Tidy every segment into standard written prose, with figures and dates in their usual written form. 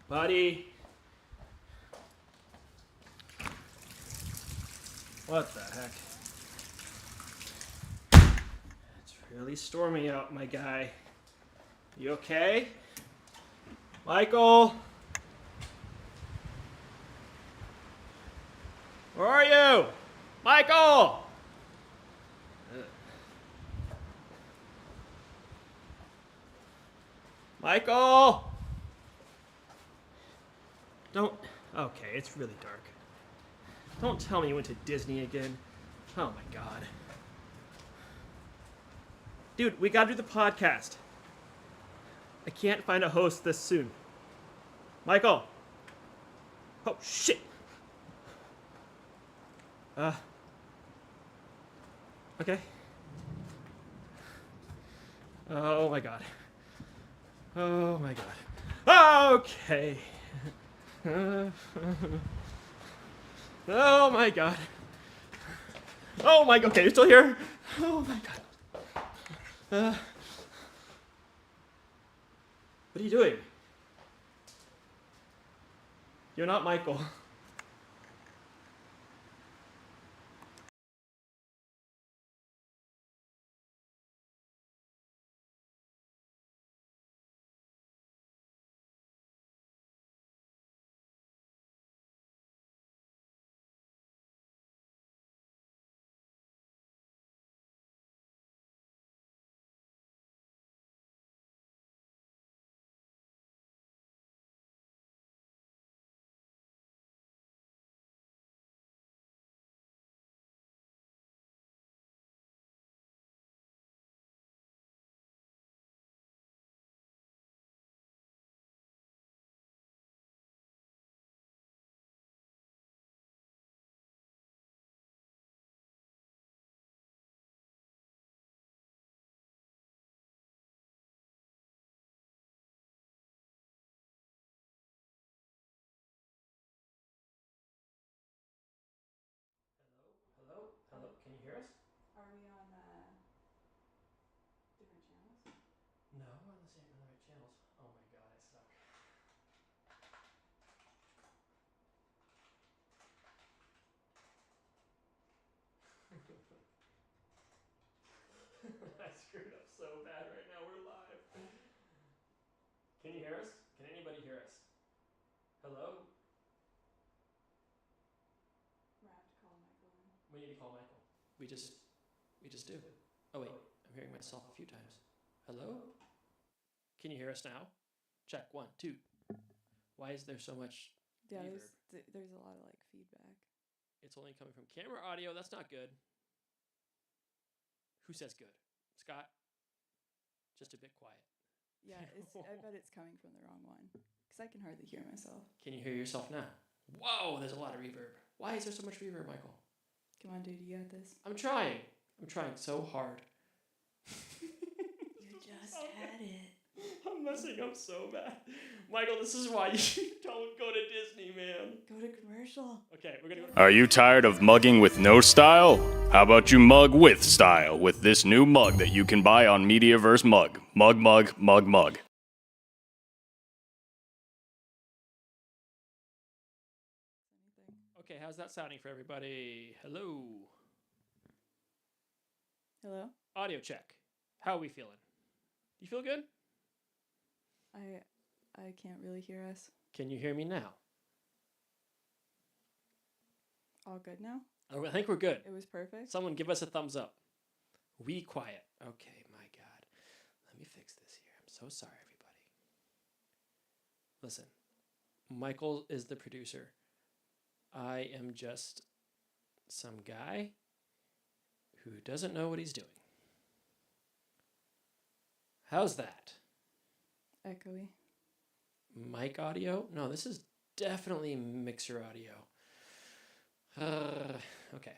Buddy. What the heck? It's really stormy out, my guy. You okay? Michael? Where are you? Michael! Michael! Don't. Okay, it's really dark. Don't tell me you went to Disney again. Oh my god. Dude, we gotta do the podcast. I can't find a host this soon. Michael! Oh, shit! Okay. Oh my god. Oh my god. Okay. Oh my god. Oh my god. Okay, you're still here? Oh my god. What are you doing? You're not Michael. Hello? Hello? Can you hear us? Are we on different channels? No, we're on the right channels. Oh my god, I suck. I screwed up so bad right now. We're live. Can you hear us? Can anybody hear us? Hello? We're gonna have to call Michael in. We need to call Michael. We just do. Oh wait, I'm hearing myself a few times. Hello? Can you hear us now? Check 1, 2. Why is there so much Yeah, reverb? there's a lot of like feedback. It's only coming from camera audio. That's not good. Who says good? Scott? Just a bit quiet. Yeah, I bet it's coming from the wrong one because I can hardly hear myself. Can you hear yourself now? Whoa, there's a lot of reverb. Why is there so much reverb, Michael? Come on, dude, you got this. I'm trying so hard. You just had it. I'm messing up so bad. Michael, this is why you don't go to Disney, man. Go to commercial. Okay, we're gonna go. Are you tired of mugging with no style? How about you mug with style with this new mug that you can buy on Mediaverse Mug. Mug, mug, mug, mug. Anything. Okay, how's that sounding for everybody? Hello. Hello. Audio check. How are we feeling? You feel good? I can't really hear us. Can you hear me now? All good now? Oh, I think we're good. It was perfect. Someone give us a thumbs up. We quiet. Okay, my God. Let me fix this here. I'm so sorry, everybody. Listen, Michael is the producer. I am just some guy who doesn't know what he's doing. How's that? Echoey. Mic audio? No, this is definitely mixer audio. Okay.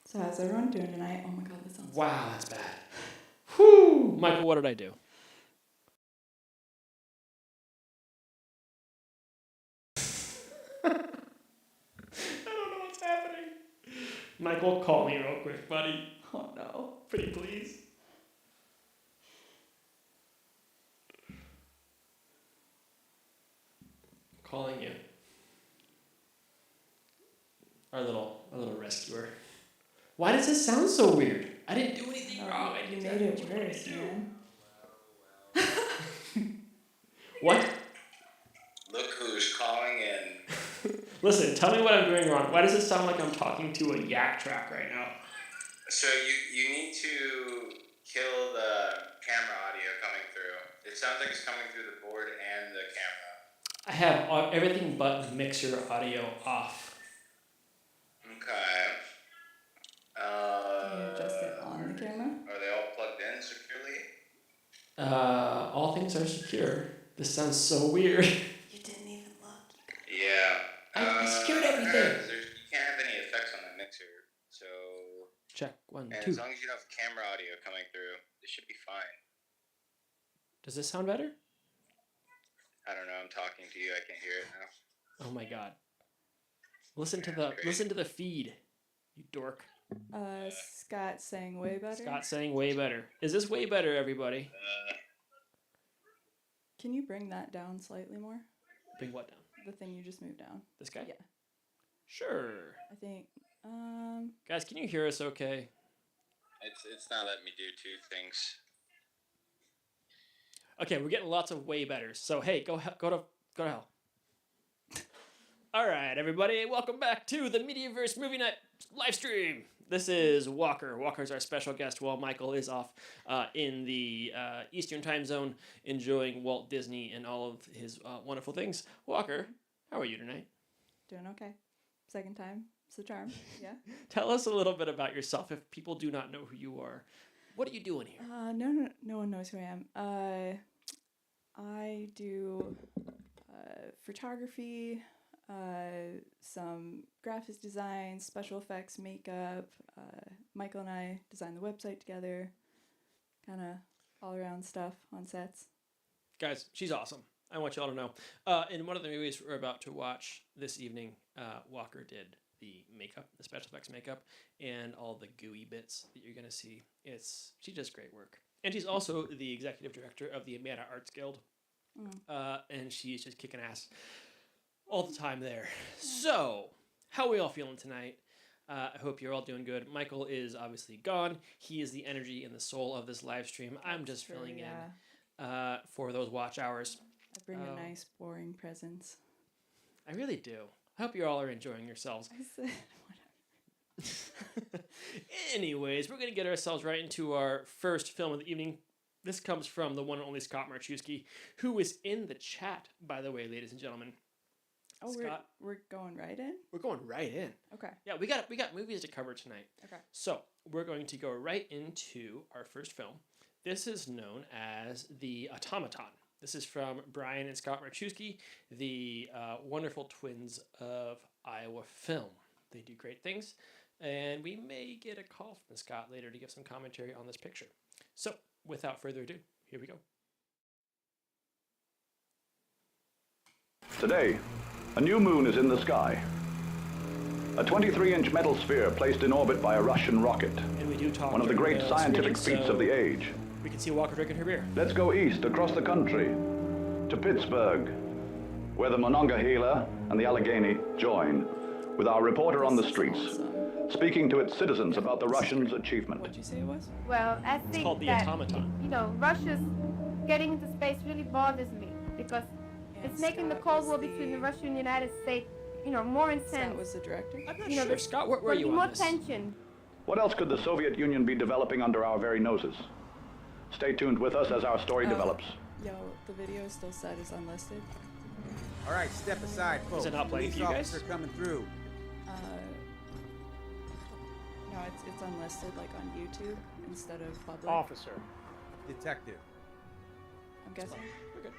So how's everyone doing tonight? Oh my god, that sounds. Wow, that's bad. Whew! Michael, what did I do? I don't know what's happening. Michael, call me real quick, buddy. Oh no. Pretty please. our little rescuer. Why does this sound so weird? I didn't do anything Oh, wrong. I you did made exactly it what you wanted worse, to do. man. What? Look who's calling in. Listen, tell me what I'm doing wrong. Why does it sound like I'm talking to a yak track right now? So you need to kill the camera audio coming through. It sounds like it's coming through the board and the camera. I have everything but mixer audio off. Okay. Can you adjust it on the camera? Are they all plugged in securely? All things are secure. This sounds so weird. You didn't even look. Yeah. I secured everything. You can't have any effects on that mixer. So, Check 1, and 2. as long as you have camera audio coming through, it should be fine. Does this sound better? I don't know. I'm talking to you. I can't hear it now. Oh my god. Listen Yeah, to the feed. You dork. Scott saying way better. Scott saying way better. Is this way better, everybody? Can you bring that down slightly more? Bring what down? The thing you just moved down. This guy? Yeah. Sure. I think. Guys, can you hear us okay? It's not letting me do two things. Okay, we're getting lots of way betters. So hey, go to hell. All right, everybody, welcome back to the Mediaverse Movie Night live stream. This is Walker. Walker's our special guest while Michael is off in the Eastern Time Zone enjoying Walt Disney and all of his wonderful things. Walker, how are you tonight? Doing okay. Second time. It's the charm. Yeah. Tell us a little bit about yourself if people do not know who you are. What are you doing here? No one knows who I am. I do photography, some graphics design, special effects, makeup. Michael and I designed the website together. Kind of all around stuff on sets. Guys, she's awesome. I want you all to know. In one of the movies we're about to watch this evening, Walker did the makeup, the special effects makeup, and all the gooey bits that you're going to see. She does great work. And she's also the executive director of the Amana Arts Guild. And she's just kicking ass all the time there. So, how are we all feeling tonight? I hope you're all doing good. Michael is obviously gone. He is the energy and the soul of this live stream. I'm just filling in for those watch hours. I bring a nice, boring presence. I really do. I hope you all are enjoying yourselves. I said, whatever. Anyways, we're going to get ourselves right into our first film of the evening. This comes from the one and only Scott Marchewski, who is in the chat, by the way, ladies and gentlemen. Oh, Scott, we're going right in? we're going right in. Okay. Yeah, we got movies to cover tonight. Okay. So we're going to go right into our first film. This is known as The Automaton. This is from Brian and Scott Marchewski, the wonderful twins of Iowa Film. They do great things, and we may get a call from Scott later to give some commentary on this picture. So, without further ado, here we go. Today, a new moon is in the sky. A 23-inch metal sphere placed in orbit by a Russian rocket. And we do talk One of the during great the scientific screening, feats so of the age. we can see Walker drinking her beer. Let's go east across the country to Pittsburgh, where the Monongahela and the Allegheny join, with our reporter on the This is streets, awesome. speaking to its citizens about the Russians' achievement. What'd you say it was? Well, I think called The that Automaton. Russia's getting into space really bothers me because And it's making the Scott Cold was War between the Russia and the United States, more intense. Scott was the director? I'm not You know, sure. there's Scott, where are There'll you be on more this? tension. What else could the Soviet Union be developing under our very noses? Stay tuned with us as our story develops. Yo, the video still said is unlisted. All right, step aside, folks. it not playing Police for you guys? officer coming through. No, it's unlisted, like on YouTube instead of public. Officer. Detective. I'm guessing. We're good.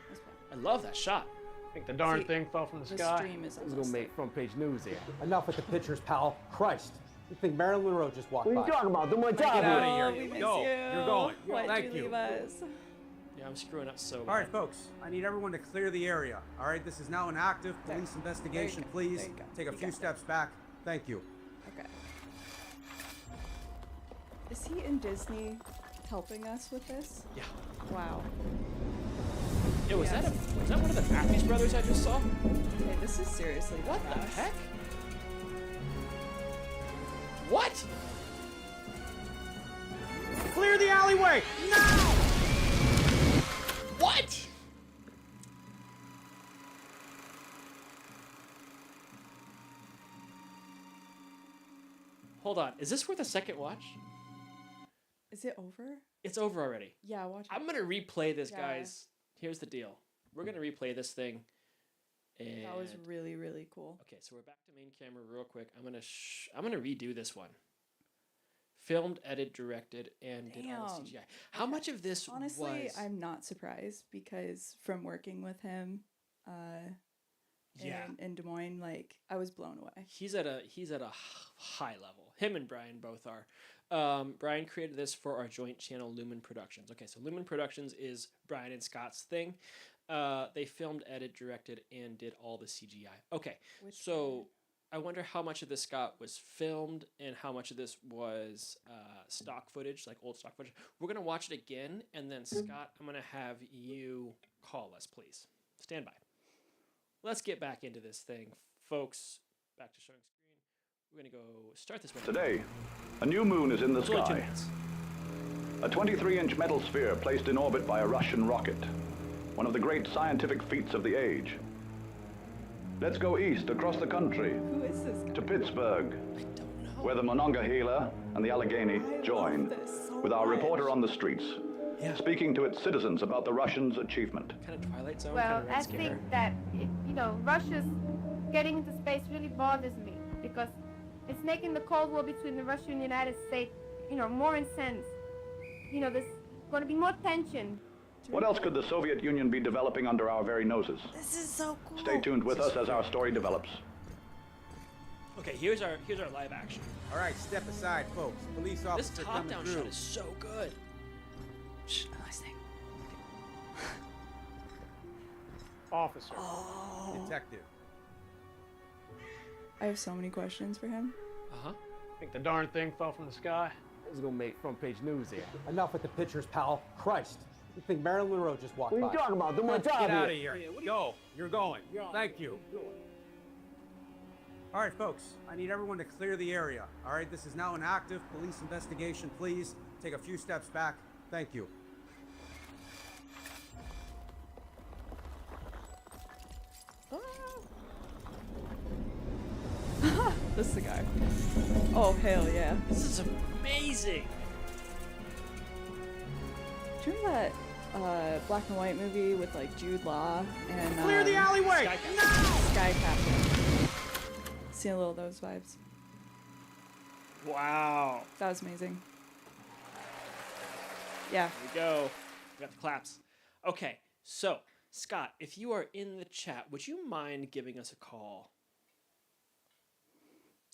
That's fine. I love that shot. Think the darn See, thing fell from the The sky? stream is Who's unlisted. gonna make front page news here? Enough with the pictures, pal. Christ. You think Marilyn Monroe just walked by? about? Do my job Get out of Oh, here. we miss Go. you. You're going. Why'd Thank you you. leave us? Yeah, I'm screwing up so bad. All right, folks. I need everyone to clear the area. All right, this is now an active police There. investigation. There you go. Please There you go. take a You few got steps back. Thank you. Okay. Is he in Disney helping us with this? Yeah. Wow. Yo, was Yes. that one of the Matthews brothers I just saw? Hey, this is seriously What the fast. heck? alleyway! Now! What? Hold on. Is this worth a second watch? Is it over? It's over already. Yeah, watch it. I'm gonna replay this, Yeah. guys. Here's the deal. We're gonna replay this thing. And That was really, really cool. okay, so we're back to main camera real quick. I'm gonna redo this one. Filmed, edited, directed, and did all the Damn. CGI. How much of this Honestly, was? I'm not surprised because from working with him Yeah. in Des Moines, like, I was blown away. He's at a high level. Him and Brian both are. Brian created this for our joint channel, Lumen Productions. Okay, so Lumen Productions is Brian and Scott's thing. They filmed, edited, directed, and did all the CGI. Okay, Which so I wonder how much of this, Scott, was filmed and how much of this was stock footage, like old stock footage. We're going to watch it again, and then, Scott, I'm going to have you call us, please. Stand by. Let's get back into this thing. Folks, back to showing screen. We're going to go start this one. Today, a new moon is in the It's only 2 sky. minutes. A 23-inch metal sphere placed in orbit by a Russian rocket. One of the great scientific feats of the age. Let's go east across the country Who is this guy? to Pittsburgh, I don't know. where the Monongahela and the Allegheny I join, love this so with our much. reporter on the streets, Yeah. speaking to its citizens about the Russians' achievement. Kind of Twilight Zone, Well, kind of I Red Scare. think that, Russia's getting into space really bothers me because it's making the Cold War between the Russia and the United States, more intense. There's going to be more tension. What else could the Soviet Union be developing under our very noses? This is so cool. Stay tuned with us as our story develops. Okay, here's our live action. All right, step aside, folks. Police This officer coming top-down through. shot is so good. Shh, I'm listening. Officer. Detective. I have so many questions for him. Uh-huh. Think the darn thing fell from the sky? This is gonna make front page news here. Enough with the pictures, pal. Christ. You think Marilyn Monroe just walked What are by? you talking about? Do my job Get here. out of here. Go. You're going. Thank you. All right, folks. I need everyone to clear the area. All right, this is now an active police investigation. Please take a few steps back. Thank you. This is the guy. Oh, hell yeah. This is amazing. Do you remember that black and white movie with like Jude Law and Clear the alleyway! Sky Captain. Now! Sky Captain? See a little of those vibes. Wow. That was amazing. Yeah. Here we go. We got the claps. Okay, so Scott, if you are in the chat, would you mind giving us a call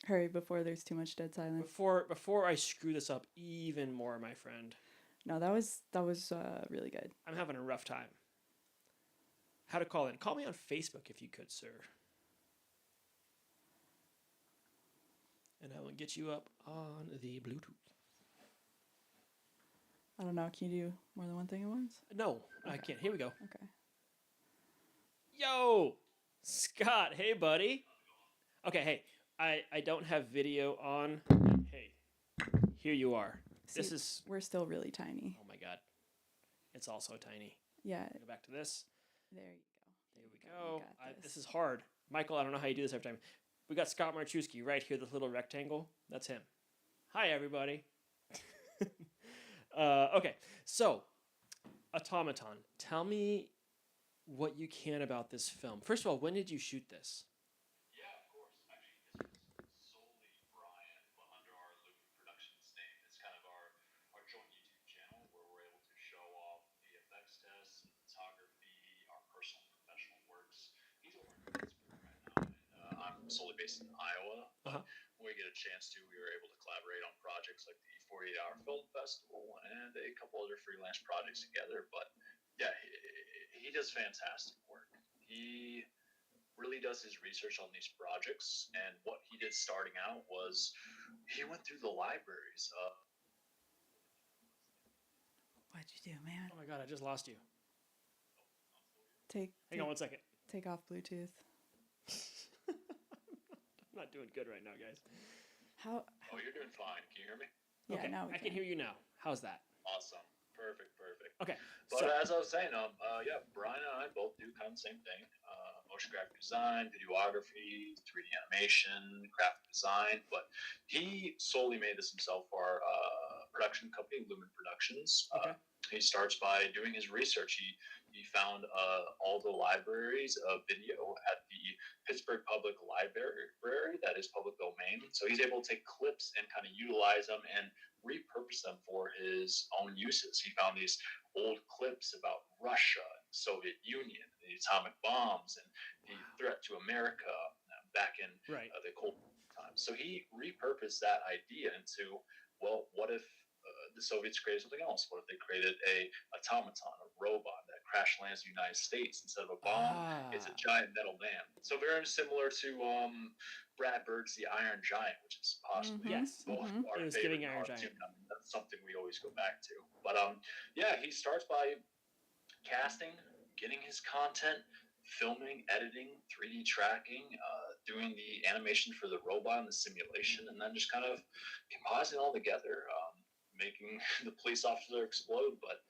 Hurry before there's too much dead silence. before I screw this up even more, my friend? No, that was really good. I'm having a rough time. How to call in? Call me on Facebook if you could, sir. And I will get you up on the Bluetooth. I don't know. Can you do more than one thing at once? No, I can't. Here we go. Okay. Yo, Scott. Hey, buddy. Okay, hey. I don't have video on. Hey, here you are. This See, is. We're still really tiny. Oh my God, it's all so tiny. Yeah. Go back to this. There you go. There we We go. got This is hard, Michael. I don't know how you do this every time. We got Scott Marchewski right here. This little rectangle. That's him. Hi, everybody. Okay, so Automaton. Tell me what you can about this film. First of all, when did you shoot this? Solely based in Iowa. Uh-huh. When we get a chance to, we were able to collaborate on projects like the 48 Hour Film Festival and a couple other freelance projects together. But yeah, he does fantastic work. He really does his research on these projects. And what he did starting out was he went through the libraries. What'd you do, man? Oh my God, I just lost you. Take Hang on 1 second. take off Bluetooth. I'm not doing good right now, guys. How? Oh, you're doing fine. Can you hear me? Yeah, Okay, now we I can hear you now. How's that? Awesome. But So- as I was saying, yeah, Brian and I both do kind of the same thing: motion graphic design, videography, 3D animation, graphic design. But he solely made this himself for our production company, Lumen Productions. Okay. He starts by doing his research. He found all the libraries of video at the Pittsburgh Public Library that is public domain. So he's able to take clips and kind of utilize them and repurpose them for his own uses. He found these old clips about Russia, Soviet Union, the atomic bombs, and the threat to America back in Right. the Cold War times. So he repurposed that idea into, well, what if the Soviets created something else? What if they created a automaton, a robot that crash lands in the United States instead of a bomb? It's a giant metal man. So very similar to Brad Bird's The Iron Giant, which is possibly Yes. both our It was favorite giving Iron cartoon. Giant. I mean, that's something we always go back to. But yeah, he starts by casting, getting his content, filming, editing, 3D tracking, doing the animation for the robot and the simulation, and then just kind of compositing it all together, making the police officer explode. But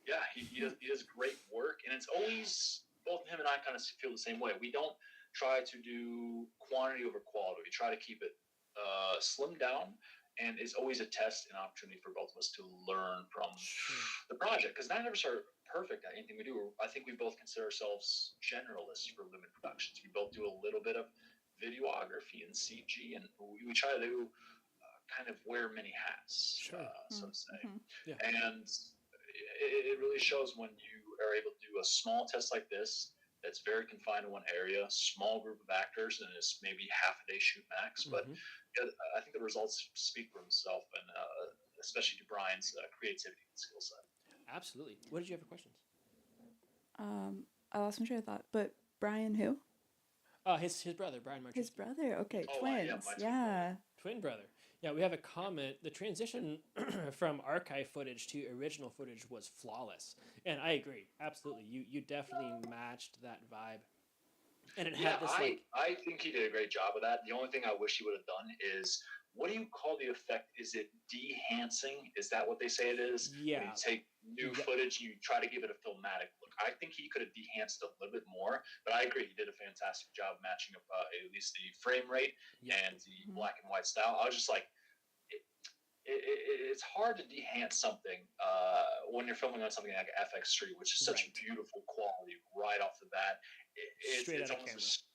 yeah, he does great work, and it's always, both him and I kind of feel the same way. We don't try to do quantity over quality. We try to keep it slimmed down, and it's always a test and opportunity for both of us to learn from the project, because none of us are perfect at anything we do. I think we both consider ourselves generalists for Lumen Productions. We both do a little bit of videography and CG, and we try to do kind of wear many hats, so to say. Yeah. And it really shows when you are able to do a small test like this that's very confined to one area, small group of actors, and it's maybe half a day shoot max. But I think the results speak for themselves, and especially to Brian's creativity and skill set. Absolutely. What did you have for questions? I lost my train of thought. But Brian who? His brother, Brian Marchese. His brother. Okay, Oh, twins. yeah, my twin Yeah. Twin brother. Yeah, we have a comment. The transition from archive footage to original footage was flawless, and I agree. Absolutely, you definitely matched that vibe, and it Yeah, had this like I think he did a great job of that. The only thing I wish he would have done is, what do you call the effect? Is it dehancing? Is that what they say it is? When Yeah. you take new footage, you try to give it a filmatic look. I think he could have dehanced a little bit more, but I agree he did a fantastic job matching up at least the frame rate and the black and white style. I was just like, it's hard to dehance something when you're filming on something like FX3, which is such beautiful quality right off the bat. Straight It's out of almost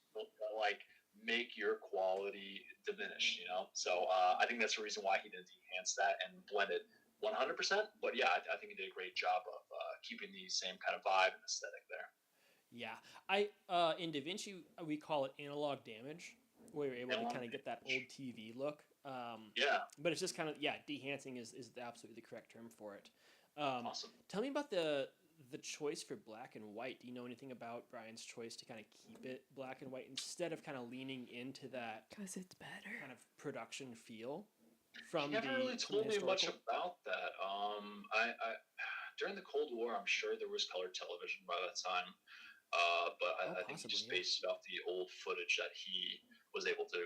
like make your quality diminish, you know? So I think that's the reason why he didn't enhance that and blend it 100%. But yeah, I think he did a great job of keeping the same kind of vibe and aesthetic there. Yeah, I in DaVinci we call it analog damage, where you're able to kind of get that old TV look. But it's just kind of dehancing is absolutely the correct term for it. Awesome. Tell me about the choice for black and white. Do you know anything about Brian's choice to kind of keep it black and white instead of kind of leaning into that? Because it's better. Kind of production feel. From he never really told me much about that. I during the Cold War, I'm sure there was color television by that time, but I think he just based it off the old footage that he was able to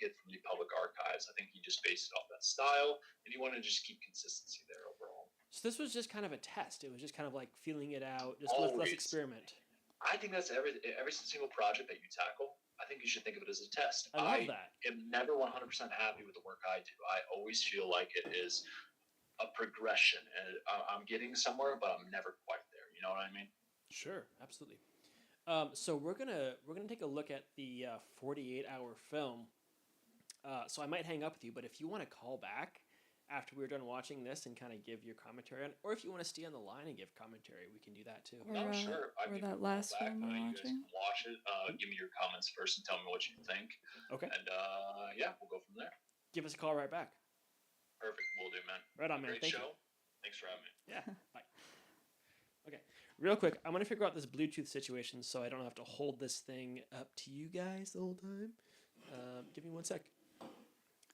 get from the public archives. I think he just based it off that style, and he wanted to just keep consistency there overall. So this was just kind of a test. It was just kind of like feeling it out, just let's experiment. I think that's every single project that you tackle. I think you should think of it as a test. I love that. am never 100% happy with the work I do. I always feel like it is a progression, and I'm getting somewhere, but I'm never quite there. You know what I mean? Sure, absolutely. So we're gonna take a look at the 48-hour film. So I might hang up with you, but if you want to call back after we're done watching this and kind of give your commentary on, or if you want to stay on the line and give commentary, we can do that too. No, sure. Or that last film we're you guys watching. can watch it. Give me your comments first and tell me what you think. Okay. And yeah, we'll go from there. Give us a call right back. Perfect. We'll do, man. Right on, man. Great Thank show. you. Thanks for having me. Yeah. Bye. Okay. Real quick, I'm gonna figure out this Bluetooth situation so I don't have to hold this thing up to you guys the whole time. Give me 1 sec.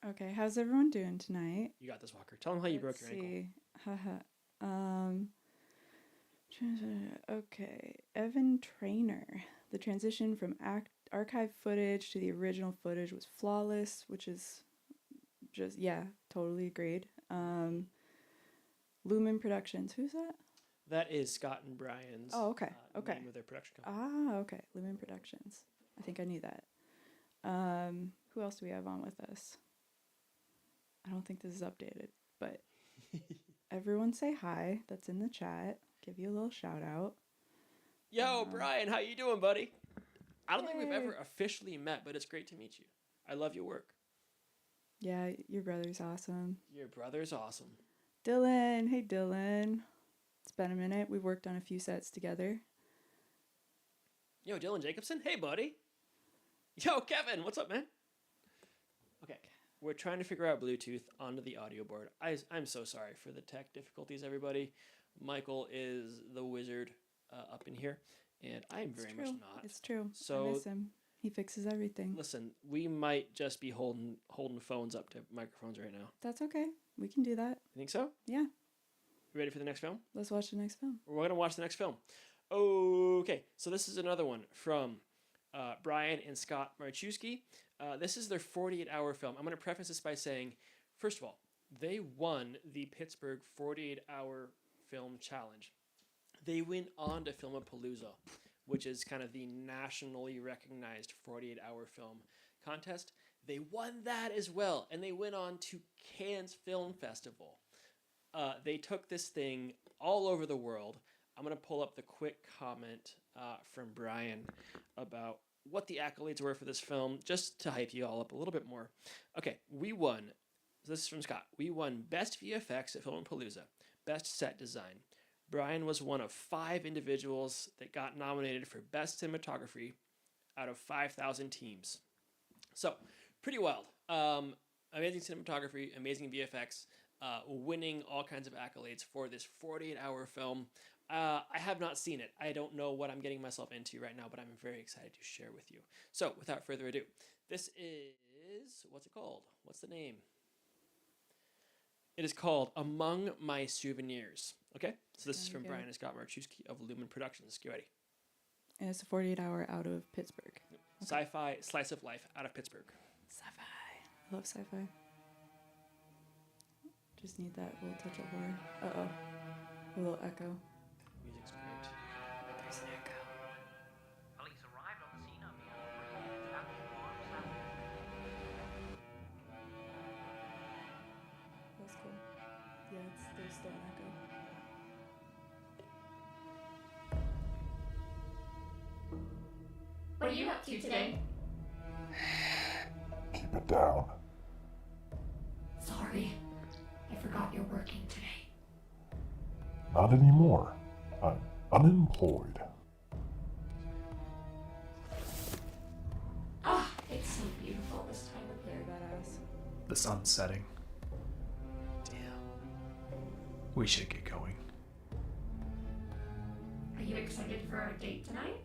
Okay, how's everyone doing tonight? You got this, Walker. Tell them how you broke your ankle. Haha. Okay, Evan Trainer. The transition from archive footage to the original footage was flawless, which is just totally agreed. Lumen Productions. Who's that? That is Scott and Brian's. Oh, okay. Okay. Name of their production company. Ah, okay. Lumen Productions. I think I knew that. Who else do we have on with us? I don't think this is updated, but everyone say hi. That's in the chat. Give you a little shout out. Yo, Brian, how you doing, buddy? I don't think we've Yay. ever officially met, but it's great to meet you. I love your work. Yeah, your brother's awesome. Your brother's awesome. Dylan. Hey, Dylan. It's been a minute. We've worked on a few sets together. Yo, Dylan Jacobson. Hey, buddy. Yo, Kevin. What's up, man? Okay. We're trying to figure out Bluetooth onto the audio board. I'm so sorry for the tech difficulties, everybody. Michael is the wizard up in here, and I am very much not. It's true. So- I miss him. He fixes everything. Listen, we might just be holding phones up to microphones right now. That's okay. We can do that. You think so? Yeah. You ready for the next film? Let's watch the next film. We're going to watch the next film. Okay, so this is another one from Brian and Scott Marchewski. This is their 48-hour film. I'm going to preface this by saying, first of all, they won the Pittsburgh 48-hour film challenge. They went on to Filmapalooza, which is kind of the nationally recognized 48-hour film contest. They won that as well, and they went on to Cannes Film Festival. They took this thing all over the world. I'm going to pull up the quick comment from Brian about what the accolades were for this film, just to hype you all up a little bit more. Okay, we won. So this is from Scott. We won Best VFX at Filmapalooza, Best Set Design. Brian was one of 5 individuals that got nominated for Best Cinematography out of 5,000 teams. So, pretty wild. Amazing cinematography, amazing VFX, winning all kinds of accolades for this 48-hour film. I have not seen it. I don't know what I'm getting myself into right now, but I'm very excited to share with you. So, without further ado, this is, what's it called? What's the name? It is called Among My Souvenirs. Okay? So this is from Brian and Scott Marchewski of Lumen Productions. Get ready. And it's a 48-hour out of Pittsburgh. Sci-fi slice of life out of Pittsburgh. Sci-fi. I love sci-fi. Just need that little touch of horror. Uh-oh. A little echo. Music's great. There's an echo. Police arrived on the scene of the alarm sound. That's cool. Yeah, there's still an echo. What are you up to today? Keep it down. Sorry, I forgot you're working today. Not anymore. I'm unemployed. Ah, it's so beautiful this time of year. Badass. The sun's setting. Damn. We should get going. Are you excited for our date tonight?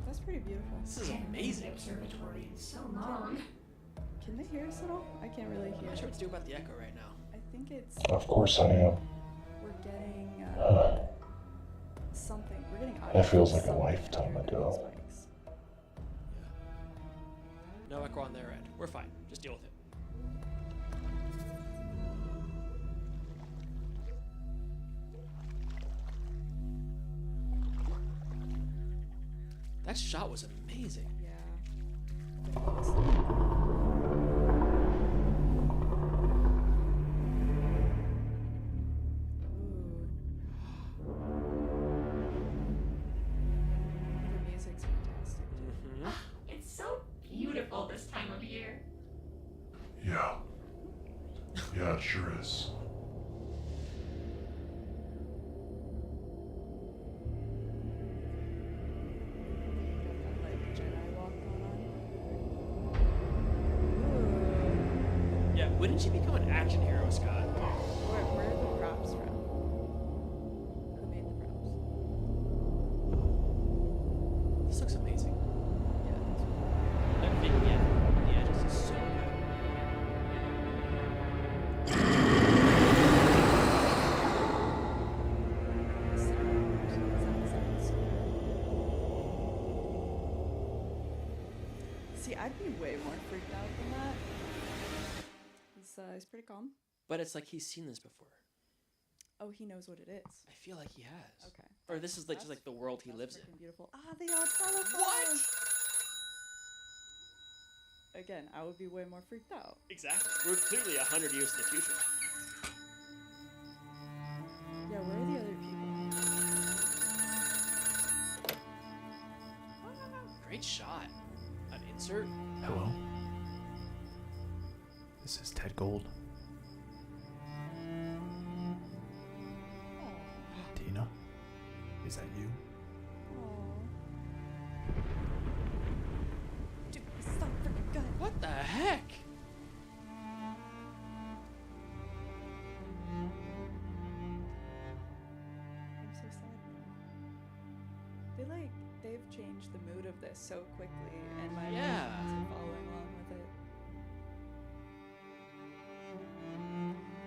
That's pretty beautiful. This is I haven't been to the amazing. observatory in so long. Can they hear us at all? I can't really I'm hear. not sure what to do about the echo right now. I think it's Of course I am. we're getting something. We're getting audio. That feels like a something lifetime here in ago. these mics. No echo on their end. We're fine. Just deal with it. That shot was amazing. Yeah. The music's fantastic. Mm-hmm. It's so beautiful this time of year. Yeah. Yeah, it sure is. Like Jedi walk going on. Yeah, when did she become an action hero, Scott? Where are the props from? Who made the props? This looks amazing. Yeah, that's That vignette on the edges is so good. See, I'd be way more freaked out than that. It's pretty calm. But it's like he's seen this before. Oh, he knows what it is. I feel like he has. Okay. Or this is like just That's- like the world he that's lives in. freaking beautiful. Ah, the odd telephone. What? Again, I would be way more freaked out. Exactly. We're clearly 100 years in the future. Yeah, where are the other people? Great shot. An insert. Hello? This is Ted Gold. Tina? Is that you? Dude, stop freaking gun. What the heck? I'm so sad. They've changed the mood of this so quickly, and my Yeah. emotions are following along with it.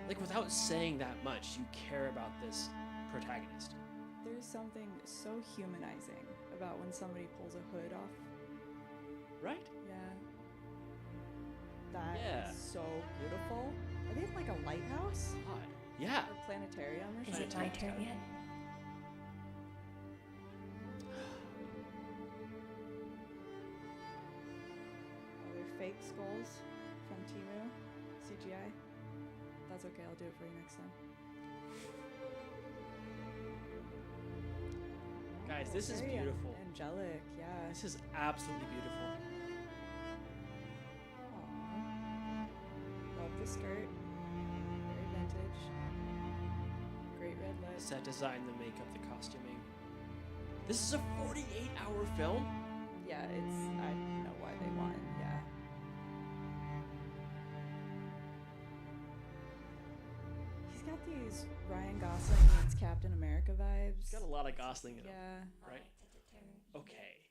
Like without saying that much, you care about this protagonist. There's something so humanizing about when somebody pulls a hood off. Right? Yeah. That is Yeah. so beautiful. Are they in like a lighthouse? God. Yeah. Or planetarium or Is something? it my turn yet? Oh, they're fake skulls from Temu. CGI. That's okay, I'll do it for you next time. Guys, Oh, this is very beautiful. Angelic, yeah. This is absolutely beautiful. Aw. Love the skirt. Very vintage. Great red lips. Set design, the makeup, the costuming. This is a 48-hour film? Yeah, I know why they won, yeah. He's got these Ryan Gosling meets Captain America vibes. He's got a lot of Gosling in him. Yeah. Right? Okay.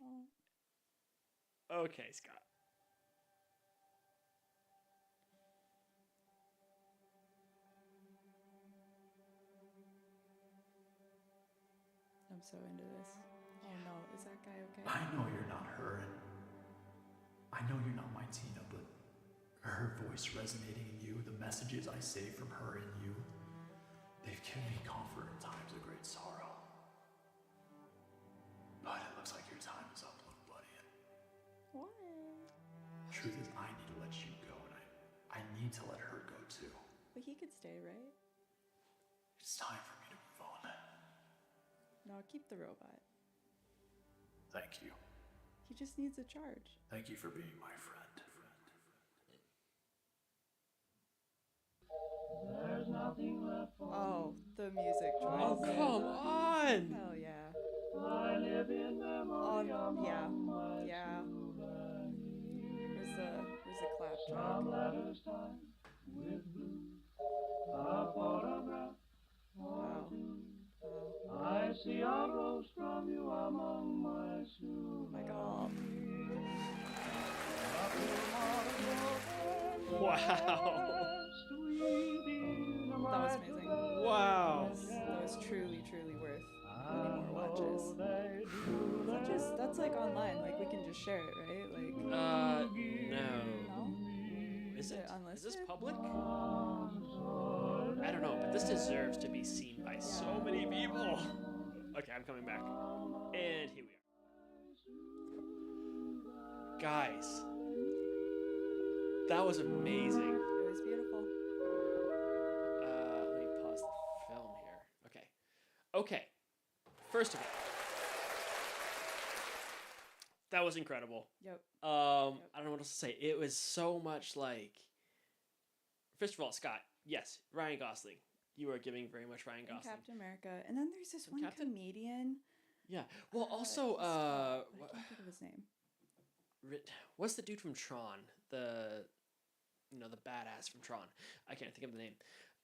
Oh. Okay, Scott. I'm so into this. Oh no, is that guy okay? I know you're not her, and I know you're not my Tina, but her voice resonating in you, the messages I say from her in you, they've given me comfort in times of great sorrow. But it looks like your time is up, little buddy. What? The truth is, I need to let you go, and I need to let her go too. But he could stay, right? It's time for me to move on. No, keep the robot. Thank you. He just needs a charge. Thank you for being my friend. Oh, the music choice. Oh, come on! Hell yeah. Oh, yeah. Yeah. Where's the clap track? Wow. I see a rose from you among my shoes. My God. Wow. That was amazing. Wow. That was truly, truly worth many more watches. That's like online. Like we can just share it, right? Like. No. No. Is it? Unlisted? Is this public? I don't know, but this deserves to be seen by so many people. Okay, I'm coming back. And here we are. Guys. That was amazing. It was beautiful. Let me pause the film here. Okay. Okay. First of all, that was incredible. Yep. I don't know what else to say. It was so much like. First of all, Scott, yes, Ryan Gosling. You are giving very much Ryan And Gosling. Captain America, and then there's this one comedian. Yeah. Well, also, I can't think of his name. What's the dude from Tron? The badass from Tron. I can't think of the name.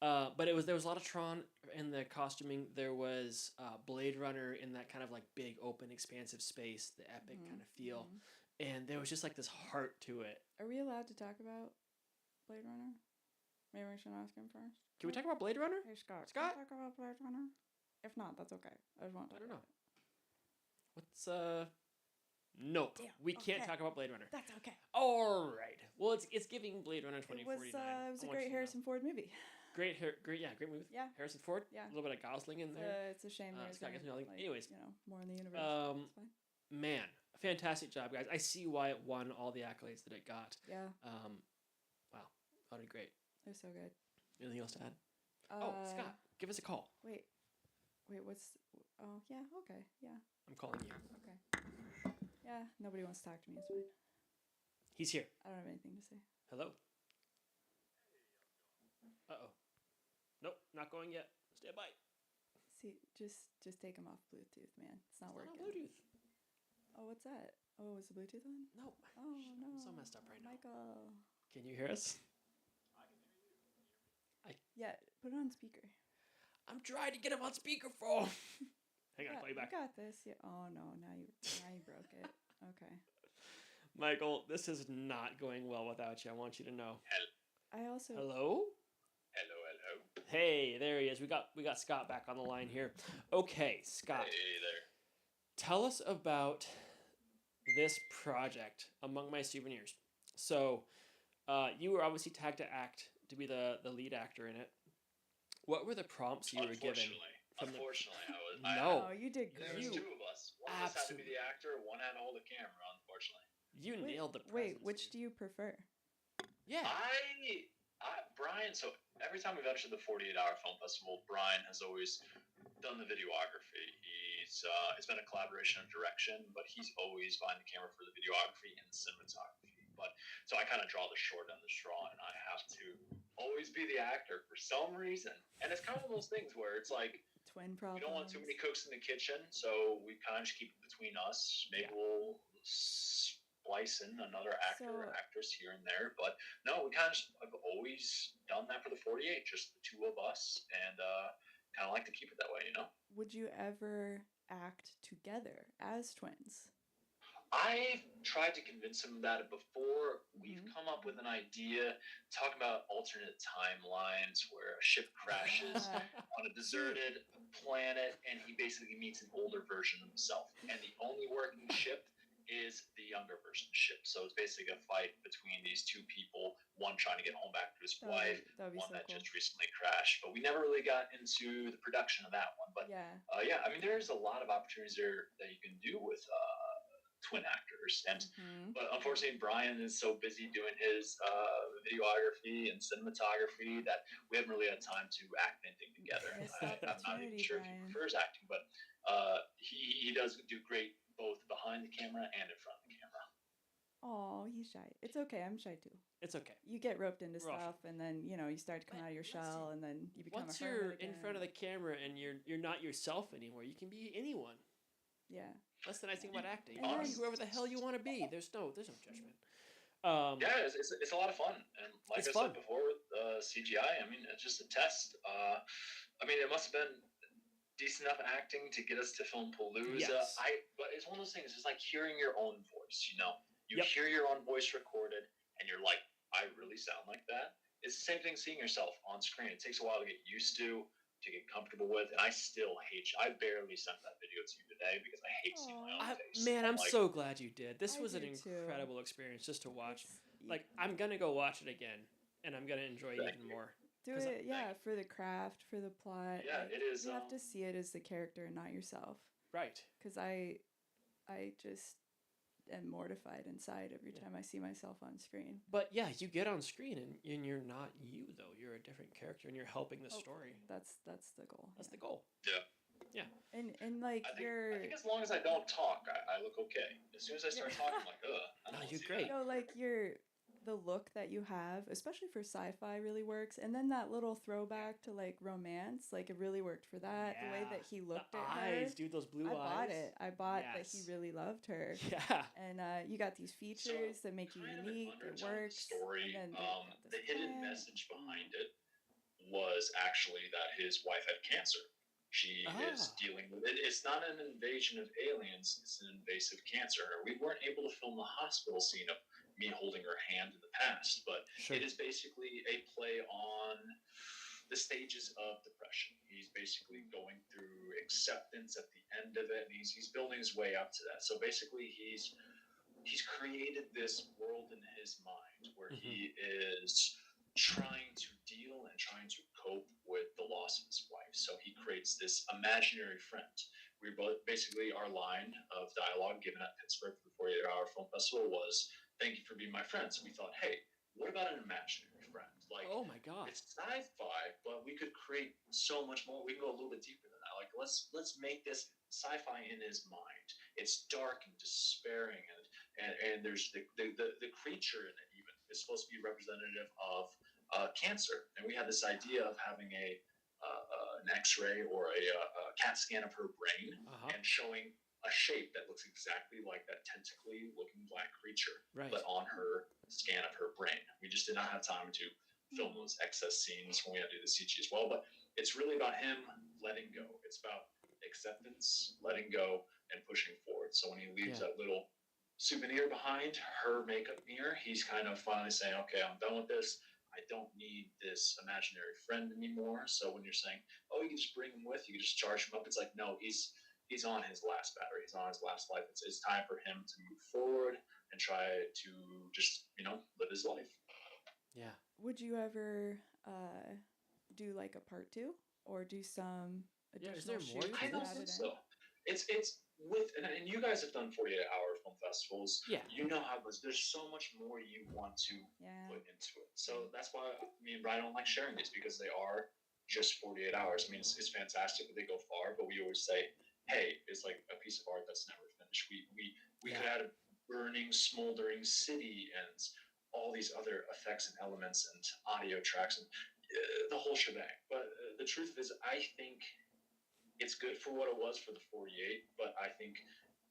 But there was a lot of Tron in the costuming. There was Blade Runner in that kind of like big open expansive space, the epic kind of feel, and there was just like this heart to it. Are we allowed to talk about Blade Runner? Maybe we should ask him first. Can we talk about Blade Runner? Hey Scott. Scott? Can we talk about Blade Runner? If not, that's okay. I just want to. I don't know. What's Nope. We can't okay. talk about Blade Runner. That's okay. All right. Well, it's giving Blade Runner 2049. It was a great Harrison Ford movie. Great movie. With Yeah. Harrison Ford. Yeah. A little bit of Gosling in there. It's a shame there's Scott not, Gosling. like, Anyways, more in the universe. It's fine. man, fantastic job, guys. I see why it won all the accolades that it got. Yeah. Wow, that was great. It was so good. Anything else to add? Scott, give us a call. Wait, what's... Oh, yeah, okay, yeah. I'm calling you. Okay. Yeah, nobody wants to talk to me, it's fine. He's here. I don't have anything to say. Hello. Uh-oh. Nope, not going yet. Stand by. See, just take him off Bluetooth, man. It's not working. Not on Bluetooth. Oh, what's that? Oh, was the Bluetooth on? No. Oh, no. I'm so messed up right now. Michael. Can you hear us? Yeah, put it on speaker. I'm trying to get him on speakerphone. Hang on, Yeah, I'll call you back. You got this. Yeah. Oh, no, now you broke it. Okay. Michael, this is not going well without you. I want you to know. I also... Hello? Hello. Hey, there he is. We got Scott back on the line here. Okay, Scott. Hey there. Tell us about this project, Among My Souvenirs. So, you were obviously tagged to be the lead actor in it. What were the prompts you were given? Unfortunately, No. Oh, you did There great. was two of us. One of us had to be the actor, one had to hold the camera, unfortunately. You nailed the Wait, which do you prefer? Yeah. Brian, so every time we've entered the 48-hour film festival, Brian has always done the videography. It's been a collaboration of direction, but he's always behind the camera for the videography and the cinematography. But so I kind of draw the short end of the straw, and I have to always be the actor for some reason. And it's kind of one of those things where it's like, twin problems. We don't want too many cooks in the kitchen, so we kind of just keep it between us. Maybe we'll splice in another actor or actress here and there, but no, we kind of just have always done that for the 48, just the two of us, and kind of like to keep it that way, you know? Would you ever act together as twins? I've tried to convince him about it before. We've come up with an idea, talking about alternate timelines where a ship crashes on a deserted planet, and he basically meets an older version of himself. And the only working ship is the younger version ship. So it's basically a fight between these two people, one trying to get home back to his wife, one that just recently crashed. But we never really got into the production of that one. But yeah, I mean, there's a lot of opportunities there that you can do with twin actors, and but unfortunately Brian is so busy doing his videography and cinematography that we haven't really had time to act anything together. I'm not even sure if he prefers acting, but he does do great both behind the camera and in front of the camera. Oh, he's shy. It's okay. I'm shy too. It's okay. You get roped into We're all stuff, and then you start to come out of your shell, and then you become Once a hermit you're again. in front of the camera and you're not yourself anymore, you can be anyone. Yeah. That's the nice thing about acting. You And can be then- whoever the hell you want to be. There's no judgment. Yeah, it's a lot of fun, and like It's I fun. said before with CGI, I mean, it's just a test. I mean, it must have been decent enough acting to get us to film Palooza. Yes. But it's one of those things. It's like hearing your own voice. You know, you Yep. hear your own voice recorded, and you're like, I really sound like that. It's the same thing seeing yourself on screen. It takes a while to get used to get comfortable with, and I still hate you. I barely sent that video to you today because I hate seeing my own face. Man, I'm like, so glad you did. This I was an do too. incredible experience just to watch. Like, I'm gonna go watch it again, and I'm gonna enjoy it even more. Do 'Cause it, yeah, for the craft, for the plot. Yeah, like, it is, You have to see it as the character and not yourself. Right. Because I just am mortified inside every time I see myself on screen. But yeah, you get on screen and you're not you though. You're a different character and you're helping the story. That's the goal. That's the goal. Yeah. Yeah. And like I think as long as I don't talk, I look okay. As soon as I start talking, I'm like, ugh. I don't you're see great. No, like the look that you have, especially for sci-fi, really works. And then that little throwback to like romance, like it really worked for that. The way Yeah. that he looked The at eyes, her, dude, those blue I bought eyes. it. I bought that Yes. he really loved her. Yeah. And you got these features that make you unique. It works. Story, And then the hidden message behind it was actually that his wife had cancer. She is dealing with it. It's not an invasion of aliens, it's an invasive cancer. We weren't able to film the hospital scene of me holding her hand in the past, but it is basically a play on the stages of depression. He's basically going through acceptance at the end of it, and he's building his way up to that. So basically he's created this world in his mind where he is trying to deal and trying to cope with the loss of his wife. So he creates this imaginary friend. We both basically, our line of dialogue given at Pittsburgh for the 48-hour film festival was, "Thank you for being my friend." So we thought, hey, what about an imaginary friend? Like, oh my god, it's sci-fi, but we could create so much more. We can go a little bit deeper than that. Like, let's make this sci-fi in his mind. It's dark and despairing, and there's the creature in it even is supposed to be representative of cancer. And we had this idea of having an X-ray or a CAT scan of her brain and showing a shape that looks exactly like that tentacly looking black creature, but on her scan of her brain. We just did not have time to film those excess scenes when we had to do the CG as well, but it's really about him letting go. It's about acceptance, letting go, and pushing forward. So when he leaves that little souvenir behind, her makeup mirror, he's kind of finally saying, okay, I'm done with this. I don't need this imaginary friend anymore. So when you're saying, oh, you can just bring him with, you can just charge him up, it's like, no, he's on his last battery. He's on his last life. It's time for him to move forward and try to just, live his life. Yeah. Would you ever do like a part 2 or do some additional shoots? I don't think so. It's with, and you guys have done 48-hour film festivals. Yeah. You know how much, there's so much more you want to put into it. So that's why me and Brian don't like sharing these, because they are just 48 hours. I mean, it's fantastic that they go far, but we always say, hey, it's like a piece of art that's never finished. We could add a burning, smoldering city and all these other effects and elements and audio tracks and the whole shebang. But the truth is, I think it's good for what it was for the 48, but I think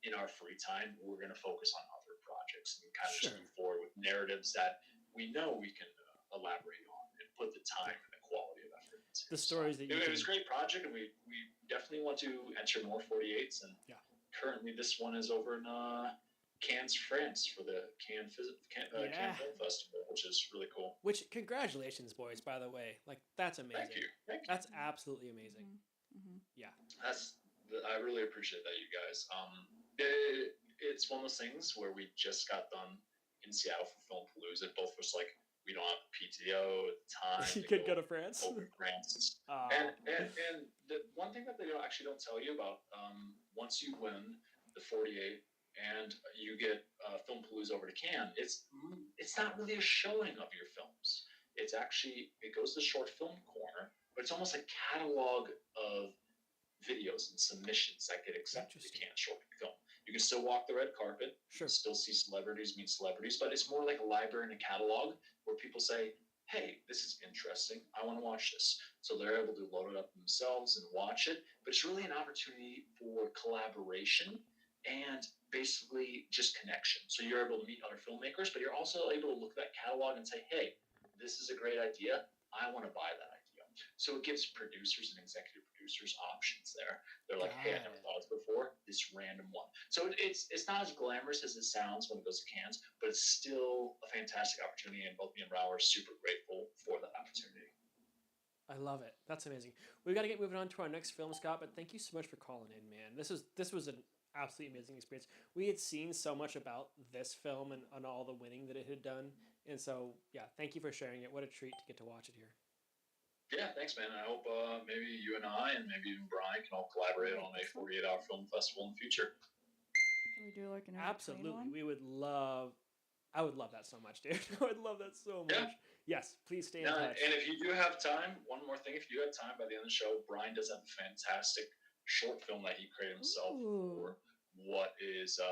in our free time, we're going to focus on other projects and kind of just move forward with narratives that we know we can elaborate on and put the time and the quality of effort into. The stories that It was a great project, and we definitely want to enter more 48s. And currently, this one is over in Cannes, France, for the Cannes Film Festival, which is really cool. Which, congratulations, boys! By the way, like, that's amazing. Thank you. That's absolutely amazing. Yeah. I really appreciate that, you guys. It's one of those things where we just got done in Seattle for Filmpalooza. Both of us, like, we don't have PTO at the time. You could go to France. Over France. And the one thing that they don't tell you about, once you win the 48 and you get Filmpalooza over to Cannes, it's not really a showing of your films. It's actually, it goes to the short film corner, but it's almost a catalog of videos and submissions that get accepted to Cannes short film. You can still walk the red carpet, still see celebrities, meet celebrities, but it's more like a library and a catalog where people say, hey, this is interesting, I want to watch this. So they're able to load it up themselves and watch it, but it's really an opportunity for collaboration and basically just connection. So you're able to meet other filmmakers, but you're also able to look at that catalog and say, hey, this is a great idea, I want to buy that idea. So it gives producers and executive producers options there. They're like, hey, I never thought of it before, this random one. So it's not as glamorous as it sounds when it goes to Cannes, but it's still a fantastic opportunity, and both me and Rao are super grateful for that opportunity. I love it. That's amazing. We've got to get moving on to our next film, Scott, but thank you so much for calling in, man. This was an absolutely amazing experience. We had seen so much about this film and all the winning that it had done, and so, yeah, thank you for sharing it. What a treat to get to watch it here. Yeah, thanks, man. I hope maybe you and I, and maybe even Brian, can all collaborate on a 48-hour film festival in the future. Can we do like an absolutely? one? I would love that so much, dude. I would love that so much. Yeah. Yes, please stay in touch. And if you do have time, one more thing. If you have time by the end of the show, Brian does have a fantastic short film that he created himself for what is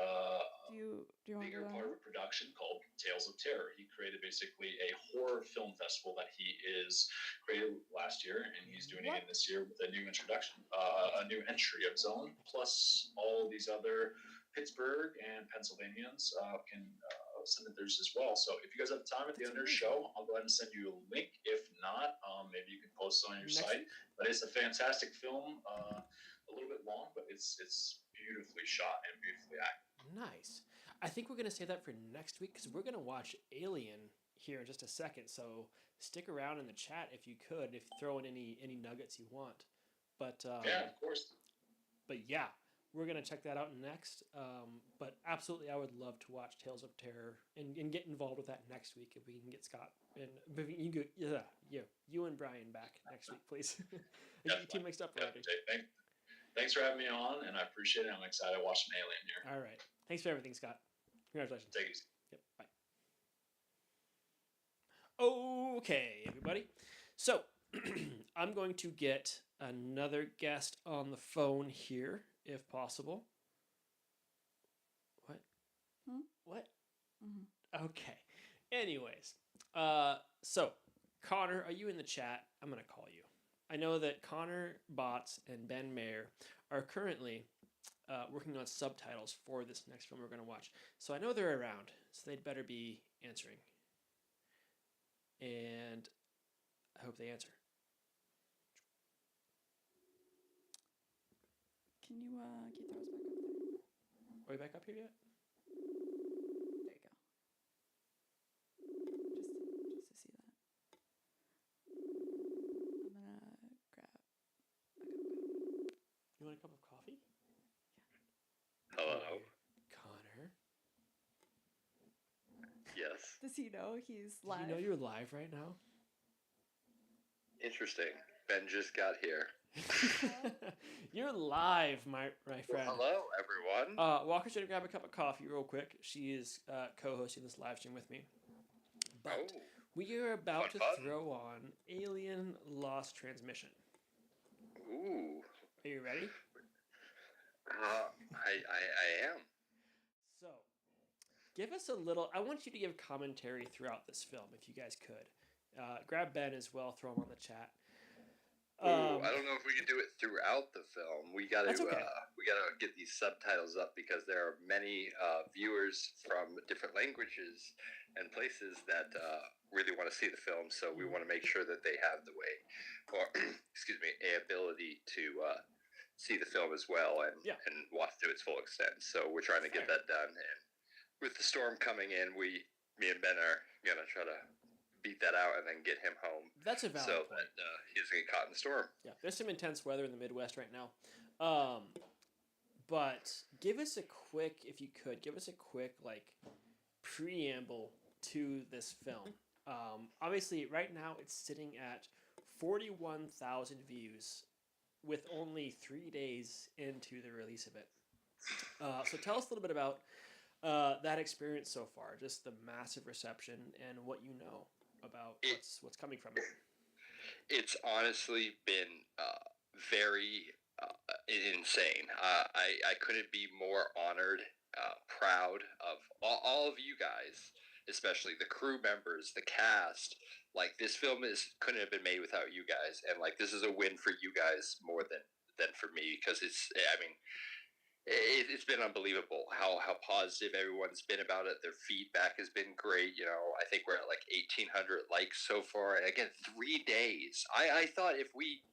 do you bigger part of a production called Tales of Terror. He created basically a horror film festival that he is created last year, and he's doing it again this year with a new introduction, a new entry of his own, plus all these other Pittsburgh and Pennsylvanians can submit theirs as well. So if you guys have time at the end of the show, I'll go ahead and send you a link. If not, maybe you can post it on your site. But it's a fantastic film, a little bit long, but it's beautifully shot and beautifully acted. Nice. I think we're going to say that for next week, because we're going to watch Alien here in just a second. So stick around in the chat if you could, if throw in any nuggets you want. But yeah, of course. But yeah, we're gonna check that out next. But absolutely, I would love to watch Tales of Terror and get involved with that next week if we can get Scott and you and Brian back next week, please. I get you two mixed up already. Thanks for having me on, and I appreciate it. I'm excited to watch an Alien here. All right. Thanks for everything, Scott. Congratulations. Take it easy. Yep. Bye. Okay, everybody. So I'm going to get another guest on the phone here, if possible. What? What? Mm-hmm. Okay. Anyways, so Connor, are you in the chat? I'm gonna call you. I know that Connor Botts and Ben Mayer are currently working on subtitles for this next film we're gonna watch. So I know they're around, so they'd better be answering. And I hope they answer. Can you keep those back up there? Are we back up here yet? There you go. Just to see that. I'm gonna grab a cup of coffee. You want a cup of coffee? Hello. Connor. Yes. Does he know he's live? Do you know you're live right now? Interesting. Ben just got here. You're live, my friend. Well, hello, everyone. Walker's gonna grab a cup of coffee real quick. She is co-hosting this live stream with me. But we are about to throw on Alien Lost Transmission. Ooh. Are you ready? I am. So, give us a little. I want you to give commentary throughout this film, if you guys could. Grab Ben as well. Throw him on the chat. I don't know if we can do it throughout the film. We gotta get these subtitles up because there are many viewers from different languages and places that really want to see the film. So we want to make sure that they have the way, or excuse me, a ability to see the film as well and watch to its full extent. So we're trying to get that done. And with the storm coming in, me and Ben are gonna try to beat that out and then get him home. That's a valid so point. that he doesn't get caught in the storm. Yeah, there's some intense weather in the Midwest right now. But give us a quick, if you could, like preamble to this film. Obviously, right now it's sitting at 41,000 views with only 3 days into the release of it. So tell us a little bit about that experience so far, just the massive reception and what you know about what's coming from it. It's honestly been very insane. I couldn't be more honored, proud of all of you guys, especially the crew members, the cast. Like, this film couldn't have been made without you guys, and like, this is a win for you guys more than for me, because it's been unbelievable how positive everyone's been about it. Their feedback has been great. You know, I think we're at like 1,800 likes so far. And again, 3 days. I thought if we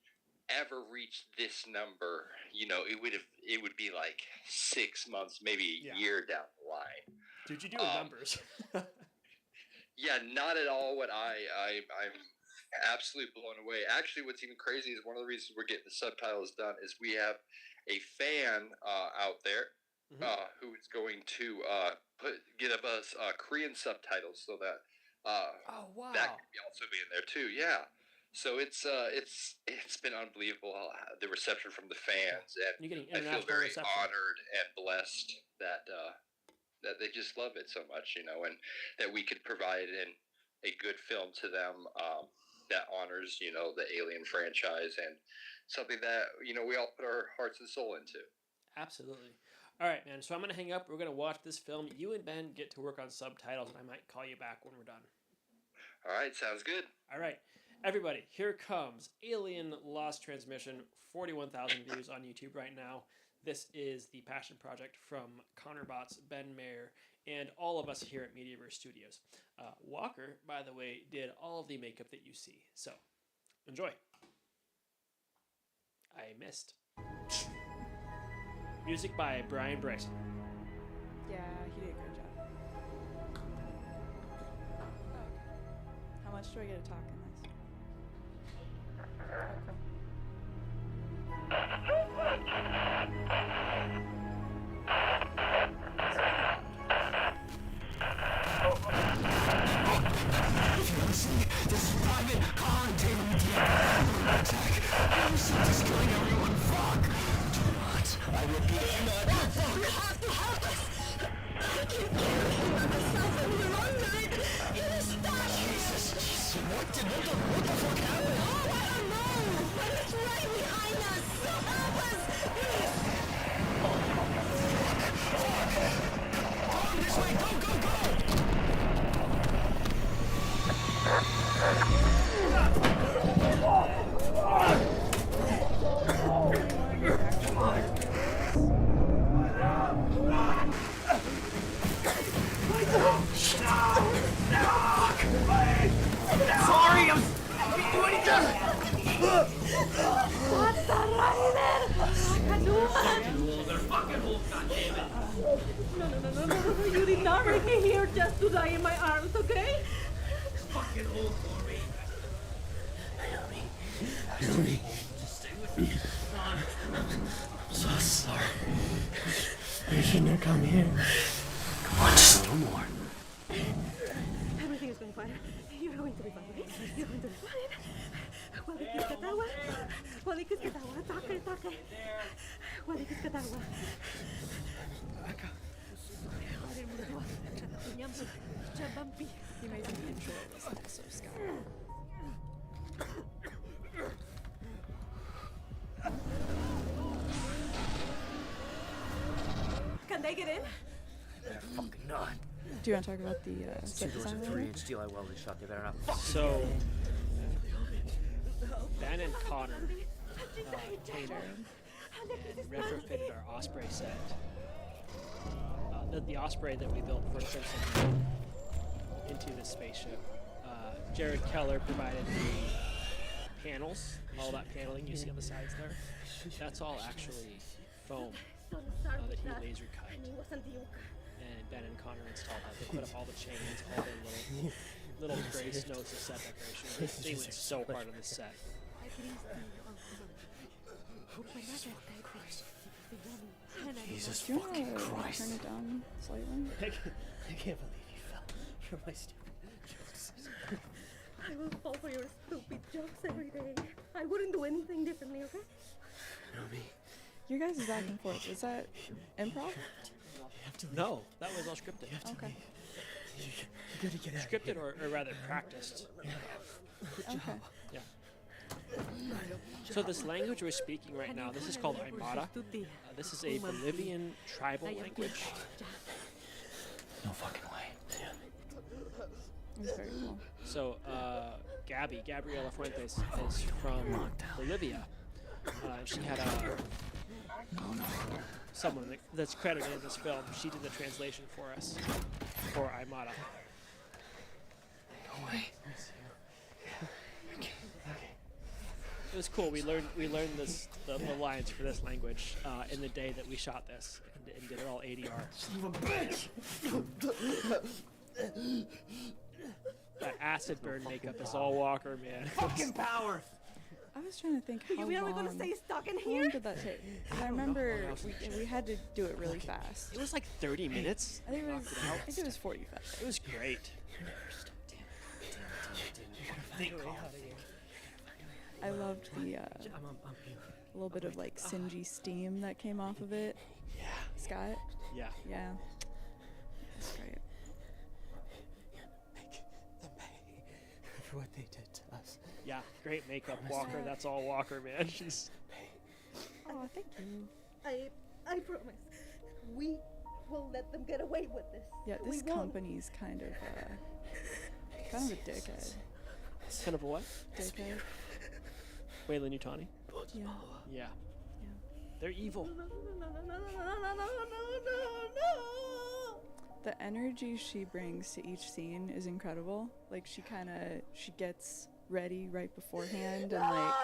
ever reached this number, you know, it would be like 6 months, maybe a year down the line. Dude, you do numbers. Yeah, not at all what I'm absolutely blown away. Actually, what's even crazy is one of the reasons we're getting the subtitles done is we have a fan out there who is going to give us Korean subtitles so that that could be also be in there too. Yeah, so it's been unbelievable the reception from the fans, and I feel very honored and blessed that they just love it so much, you know, and that we could provide a good film to them that honors, you know, the Alien franchise and something that, you know, we all put our hearts and soul into. Absolutely. All right, man. So I'm going to hang up. We're going to watch this film. You and Ben get to work on subtitles, and I might call you back when we're done. All right. Sounds good. All right. Everybody, here comes Alien Lost Transmission, 41,000 views on YouTube right now. This is the passion project from Connor Botts, Ben Mayer, and all of us here at Mediaverse Studios. Walker, by the way, did all of the makeup that you see. So, enjoy. I missed. Music by Brian Bryson. Yeah, he did a great job. Okay. How much do I get to talk in this? Oh, cool. Sorry, I'm... What are you doing? What the Ryder? They're fucking wolf, goddammit. No. You did not bring me here just to die in my arms, okay? Fucking hold for me. Naomi. Just stay with me. Son. I'm so sorry. You shouldn't have come here. Come on, just a little more. Everything is going fine. You're going to be fine, okay? You're going to be fine. Walikis katawa. Walikis katawa. Take. Walikis katawa. He made an intro. It was also Scott. Can they get in? They're fucking not. Do you want to talk about the set Two doors design? of later? 3-inch steel I welded shut. They better not fucking So, Ben and Connor came and retrofitted our Osprey set. The Osprey that we built for Crimson into the spaceship. Jared Keller provided the panels, all that paneling you see on the sides there. That's all actually foam that he laser cut. And Ben and Connor installed that. They put up all the chains, all the little gray snows of set decoration. They went so hard on this set. Jesus Do you fucking want to Christ. turn it down slightly? I can't believe you fell for my stupid jokes. I will fall for your stupid jokes every day. I wouldn't do anything differently, okay? Naomi. Your guys' back and forth, is that improv? No, that was all scripted. Okay. You gotta get out Scripted or rather practiced. Okay. Yeah. So this language we're speaking right now, this is called Aymara. This is a Bolivian tribal language. No fucking way. It's very cool. So Gabriela Fuentes is from Bolivia. She had someone that's credited in this film. She did the translation for us for Aymara. Go away. It was cool. We learned the lines for this language in the day that we shot this and did it all ADR. Son of a bitch! That acid burn makeup is all Walker, man. Fucking power! I was trying to think how You really long, gonna stay stuck in how here? long did that take? 'Cause I remember we had to do it really fast. It was like 30 minutes. I think it was 45. It was great. I loved the little bit of like singy steam that came off of it. Yeah. Scott? Yeah. Yeah. That's great. For what they did to us. Yeah, great makeup, Walker. That's all Walker, man. She's. Oh, thank you. I promise. We will let them get away with this. Yeah, We this won't. company's kind of a dickhead. Kind of a what? Dickhead. Wayland Utani? Yeah. Yeah. They're evil. The energy she brings to each scene is incredible. Like she gets ready right beforehand and like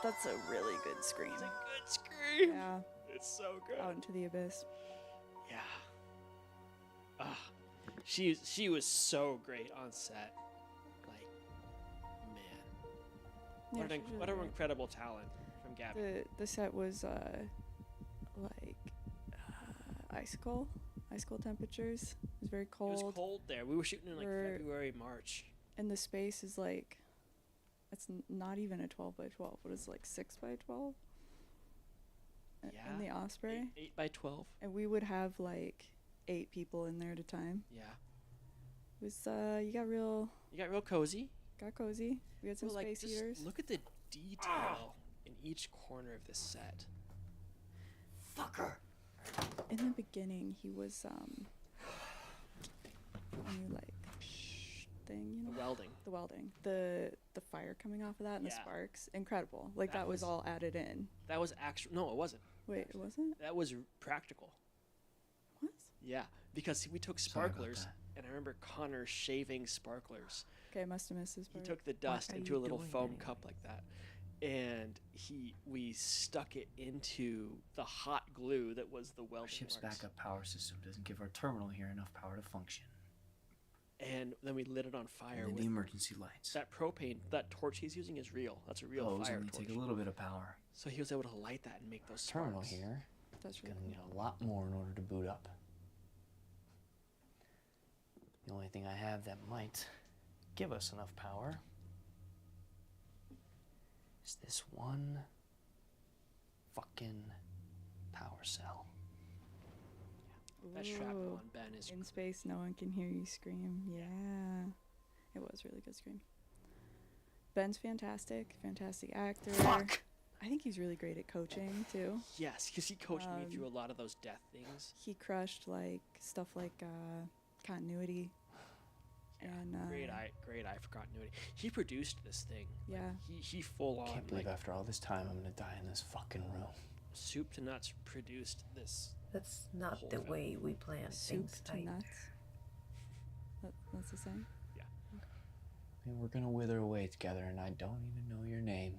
that's a really good scream. It's a good scream. Yeah. It's so good. Out into the abyss. Yeah. Ah, she was so great on set. Like, man, Yeah, what she's really an great. incredible talent from Gabby. The set was like icicle temperatures. It was very It cold. was cold there. We were shooting in like We're- February, March. And the space is like it's not even a 12 by 12, but it's like 6 by 12. Osprey, 8x12. and we would have like 8 people in there at a time. Yeah. It was you got real cozy. Got cozy. We had some Well, like, space just heaters. look at the detail in each corner of this set. Fucker. In the beginning, he was a new like thing, you know. The welding. The welding. The fire coming off of that and the Yeah. sparks. Incredible. Like that was was- all added in. That was actual. No, it wasn't. Wait, it wasn't? That was practical. What? Yeah, because we took Sorry about sparklers, and I remember Connor shaving sparklers. Okay, I must have missed his He part. took the dust into a little foam cup like that, and we stuck it into the hot glue that was the Our welding ship's marks. backup power system doesn't give our terminal here enough power to function. And then we lit it on fire And then with the emergency lights. that propane. That torch he's using is real. That's a real Those fire only torch. take a little bit of power. So he was able to light that and make those Terminal sparks. here That's is really gonna cool. need a lot more in order to boot up. The only thing I have that might give us enough power is this one fucking power cell. That shrapnel Ooh. on Ben is In space, no one can hear you scream. Yeah. It was a really good scream. Ben's fantastic actor. Fuck! I think he's really great at coaching too. yes, because he coached me through a lot of those death things. He crushed like stuff like continuity. And Great eye for continuity. He produced this thing. Yeah. He full on Can't believe like after all this time I'm gonna die in this fucking room. soup to nuts produced this. That's not whole the film. way we plan soup things. to Type. nuts. That's the same. Yeah. And we're gonna wither away together, and I don't even know your name.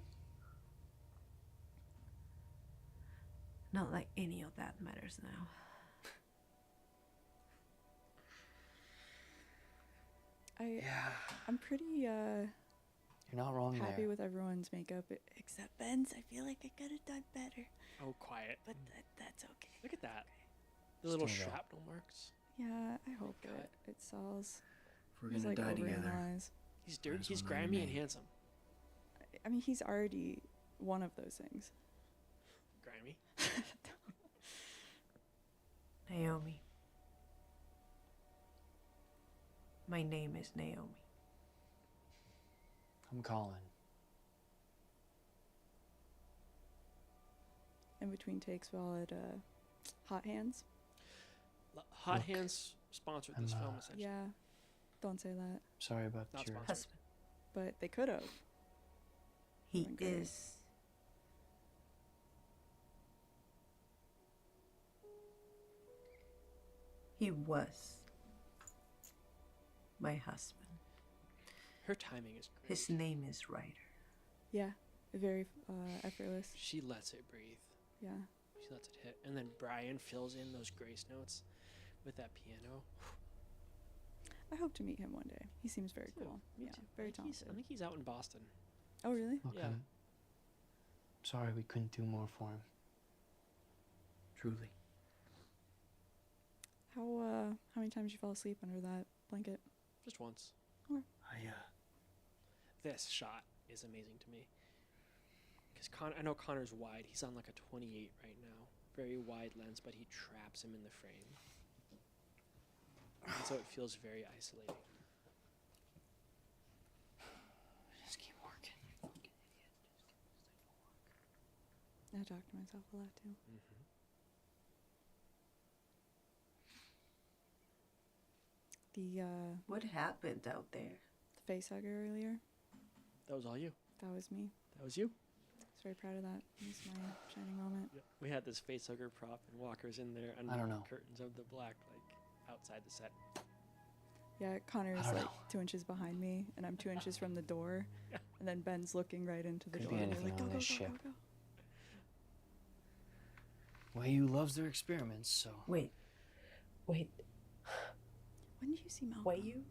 Not like any of that matters now. I'm pretty You're not wrong happy there. with everyone's makeup except Ben's. I feel like I could have done better. Oh, quiet. But that's okay. Look at that. The little Still though. shrapnel marks. Yeah, I hope it sells. If we're He's, gonna like, die together, overanalyzed. He's dirty. as He's well know your grimy and name. handsome. I mean, he's already one of those things. Grimy. Naomi. My name is Naomi. I'm Colin. In between takes, we're all at Hot Hands. Hot Look, Hands sponsored this I'm, film, essentially. Yeah, don't say that. Sorry about Not your sponsored. Husband. But they could have. He Doing great. is. He was my husband. Her timing is great. His name is Ryder. Yeah, very effortless. She lets it breathe. Yeah. She lets it hit. And then Brian fills in those grace notes with that piano. I hope to meet him one day. He seems very too. cool. Me Yeah, too. very I talented. think he's out in Boston. Oh, really? Look, Yeah. I'm sorry we couldn't do more for him. truly. How many times you fell asleep under that blanket? Just once. This shot is amazing to me. Because I know Connor's wide. He's on like a 28 right now. Very wide lens, but he traps him in the frame. And so it feels very isolating. Just keep working. I talk to myself a lot too. The What happened out there? the face hugger earlier. That was all you. That was me. That was you. I was very proud of that. It was my shining moment. We had this facehugger prop, and Walker's in there under I don't the know. curtains of the black, like outside the set. Yeah, Connor's don't like know. 2 inches behind me, and I'm 2 inches from the door, and then Ben's looking right into the Could door. be and we're anything like, on go, this go, go, ship. go, go. Well, you loves their experiments, so. Wait. When did you see Malcolm? Wait, you?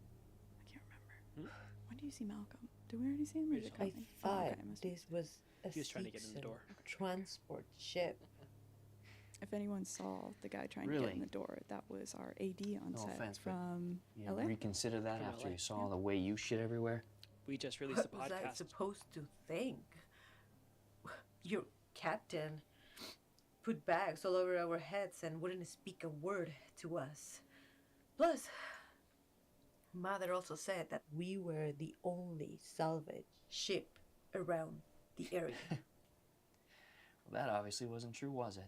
I can't remember. When did you see Malcolm? Did we already see him? Or is it I coming? Oh, thought okay, must be. this was a He was trying to get in the Seegson door. transport ship. If anyone saw the guy trying to get Really? in the door, that was our AD on No set offense, but from You LA. reconsider that From after LA, you saw the way you shit everywhere? We just released the What was I podcast. supposed to think? Your captain put bags all over our heads and wouldn't speak a word to us. Plus, Mother also said that we were the only salvage ship around the area. Well, that obviously wasn't true, was it?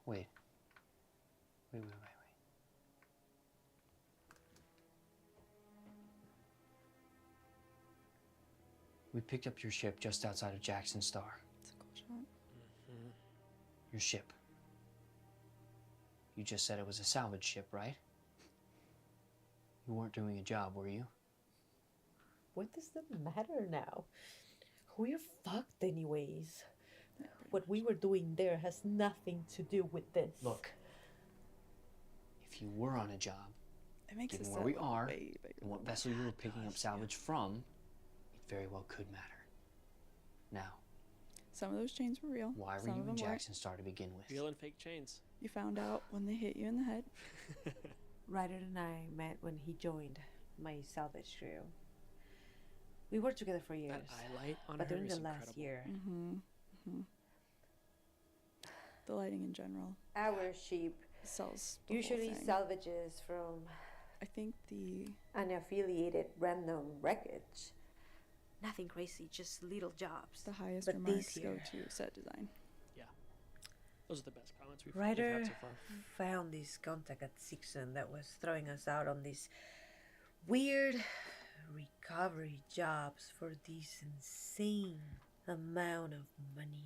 Wait. Wait. We picked up your ship just outside of Jackson Star. It's a cool shot. Your ship. You just said it was a salvage ship, right? You weren't doing a job, were you? What does that matter now? We're fucked anyways. What we were doing there has nothing to do with this. Look, if you were on a job, It makes given it where we sound are way bigger and what than vessel you were picking up salvage from, it very well could matter. Now, Some of those chains were real. why were Some you of in them weren't. Jackson Star to begin with? Real and fake chains. You found out when they hit you in the head. Ryder and I met when he joined my salvage crew. We worked together for years. That eye light on but her during is the last incredible. year, The lighting in general our ship sells the whole usually thing. salvages from I think the unaffiliated random wreckage. Nothing crazy, just little jobs. highest But remarks this go year, to set design. Yeah. Those are the best comments we've Ryder had so far. found this contact at Sixon that was throwing us out on these weird recovery jobs for this insane amount of money.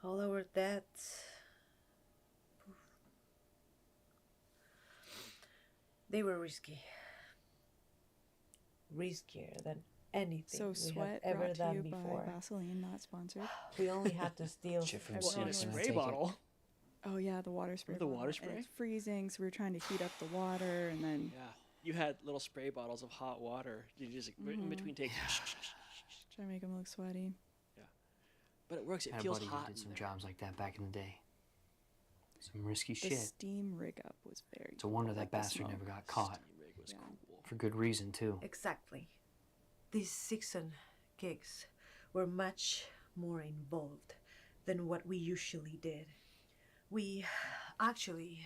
All our debts. Poof. They were risky. Riskier than anything So we have Sweat ever brought to done you before. by Vaseline, not sponsored. We only had to steal Shit from Well, in a Sixon, I spray take it. bottle. Oh yeah, the water spray. The bottle. water And spray? it's freezing, so we were trying to heat up the water, and then Yeah. You had little spray bottles of hot water. You just in between takes. try to make them look sweaty. But it works. It Had a feels buddy hot. who did in some there. jobs like that back in the day. Some risky The shit. steam rig up was very. It's a wonder cool, that like the bastard smoke. never got caught. Steam rig was Yeah. cool. For good reason, too. Exactly. These Sixon gigs were much more involved than what we usually did. We actually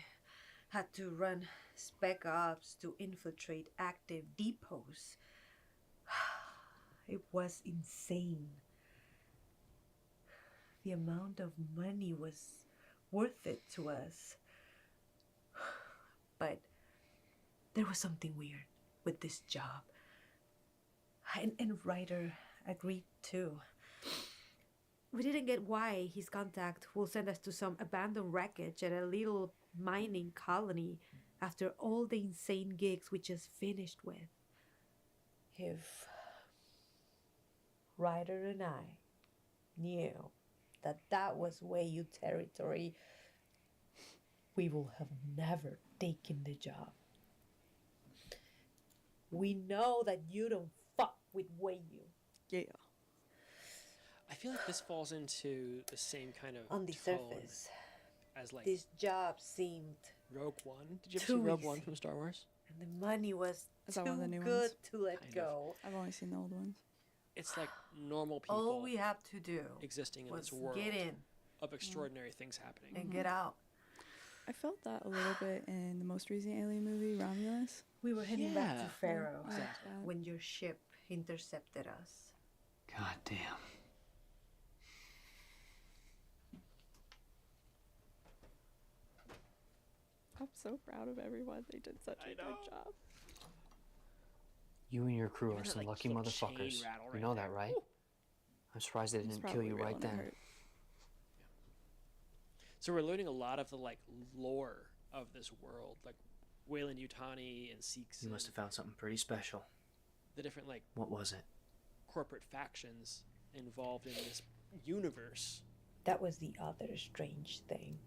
had to run spec ops to infiltrate active depots. It was insane. The amount of money was worth it to us. But there was something weird with this job. And Ryder agreed too. We didn't get why his contact will send us to some abandoned wreckage at a little mining colony after all the insane gigs we just finished with. If Ryder and I knew that that was Wei territory, we will have never taken the job. We know that you don't fuck with Wei. Yeah. I feel like this falls into the same kind of On the tone surface, as like this job seemed Rogue One. Did you ever too see Rogue One easy. from Star Wars? and the money was Is too that one of the new good ones? to let Kind of. go. I've only seen the old ones. It's like normal people All we have to do existing in was this world get in of extraordinary things happening. and get out. I felt that a little bit in the most recent Alien movie, Romulus. We were heading back to Yeah. Pharaoh I like that. when your ship intercepted us. God damn. I'm so proud of everyone. They did such a good job. You and your crew Even are that, some like, lucky little chain motherfuckers. rattle You right know there. that, right? I'm surprised they It's didn't kill probably you real right and it then. hurt. So we're learning a lot of the like lore of this world, like Wayland Yutani and Sikhs. You must have found something pretty special. The different like What was it? corporate factions involved in this universe. That was the other strange thing.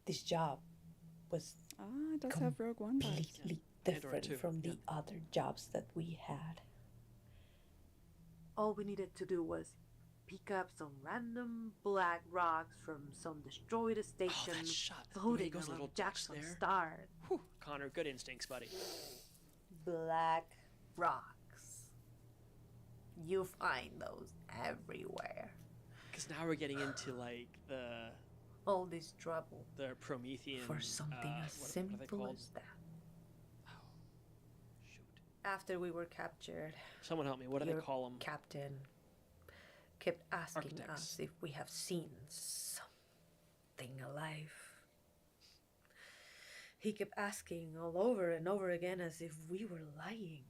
This job was Ah, it does have Rogue One vibes. completely Pandora different too, from the other jobs that we had. All we needed to do was pick up some random black rocks from some destroyed station that shot, the way he floating goes around little ducks Jackson there. Star. Whew, Connor, good instincts, buddy. black rocks. You find those everywhere. Because now we're getting into like all this trouble the Promethean for something as what are they simple called? as that. After we were captured, Someone help me. What do they your call them? captain kept asking Architects. us if we have seen something alive. He kept asking all over and over again as if we were lying.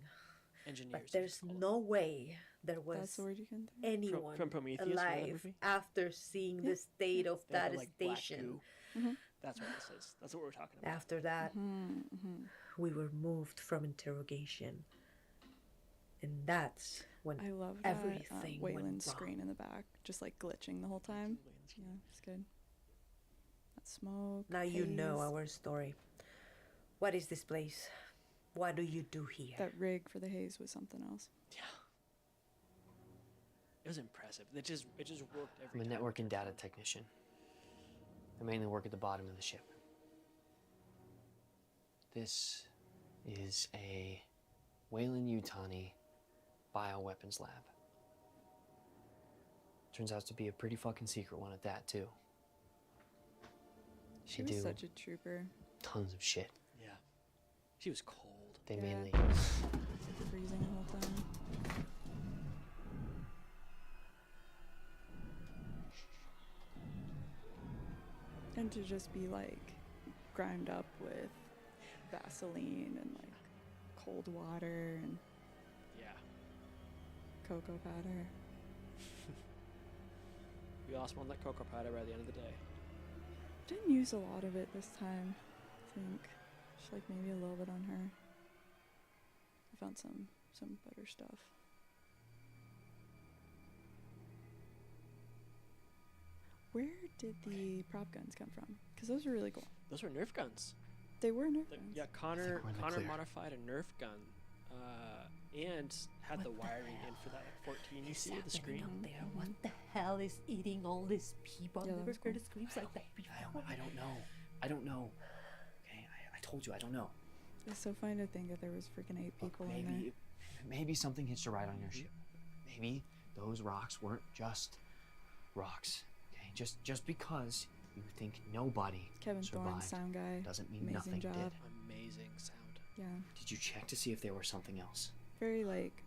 Engineers. But there's no way there That's was the word you can think. anyone From Prometheus, remember that alive movie? after seeing the state of They have that the, like, black station. goo. That's what this is. That's what we're talking about. After that, Mm-hmm. we were moved from interrogation. And that's when I love that everything went Wayland's wrong. screen in the back, just like glitching the whole time. Yeah, it's good. That smoke. Now you know haze, our story. What is this place? What do you do here? That rig for the haze was something else. Yeah. It was impressive. It just worked every I'm a time. network and data technician. I mainly work at the bottom of the ship. This is a Weyland-Yutani bioweapons lab. Turns out to be a pretty fucking secret one at that, too. She They was do such a trooper. tons of shit. Yeah. She was cold. They Yeah. mainly... Freezing the whole time. And to just be like grimed up with Vaseline and like cold water and Yeah. cocoa powder. We all smelled that cocoa powder by the end of the day. Didn't use a lot of it this time, I think. Just like maybe a little bit on her. I found some better stuff. Where did the prop guns come from? Because those were really cool. Those were Nerf guns. They were Nerf guns. Yeah, Connor we're in the Connor clear. modified a Nerf gun, and had the wiring in for that like 14 you see at the screen. Up there? What the hell is eating all these people? Yeah, I've that never was heard cool. of screams like that before. I don't know. I don't know. Okay, I told you I don't know. It's so funny to think that there was freaking 8 people in there. Maybe something hitched a ride on your ship. Maybe those rocks weren't just rocks. Okay, just because you think nobody Kevin Thorne, survived sound guy. doesn't mean amazing nothing job. did. Amazing sound. Yeah, Did you check to see if there was something else? very like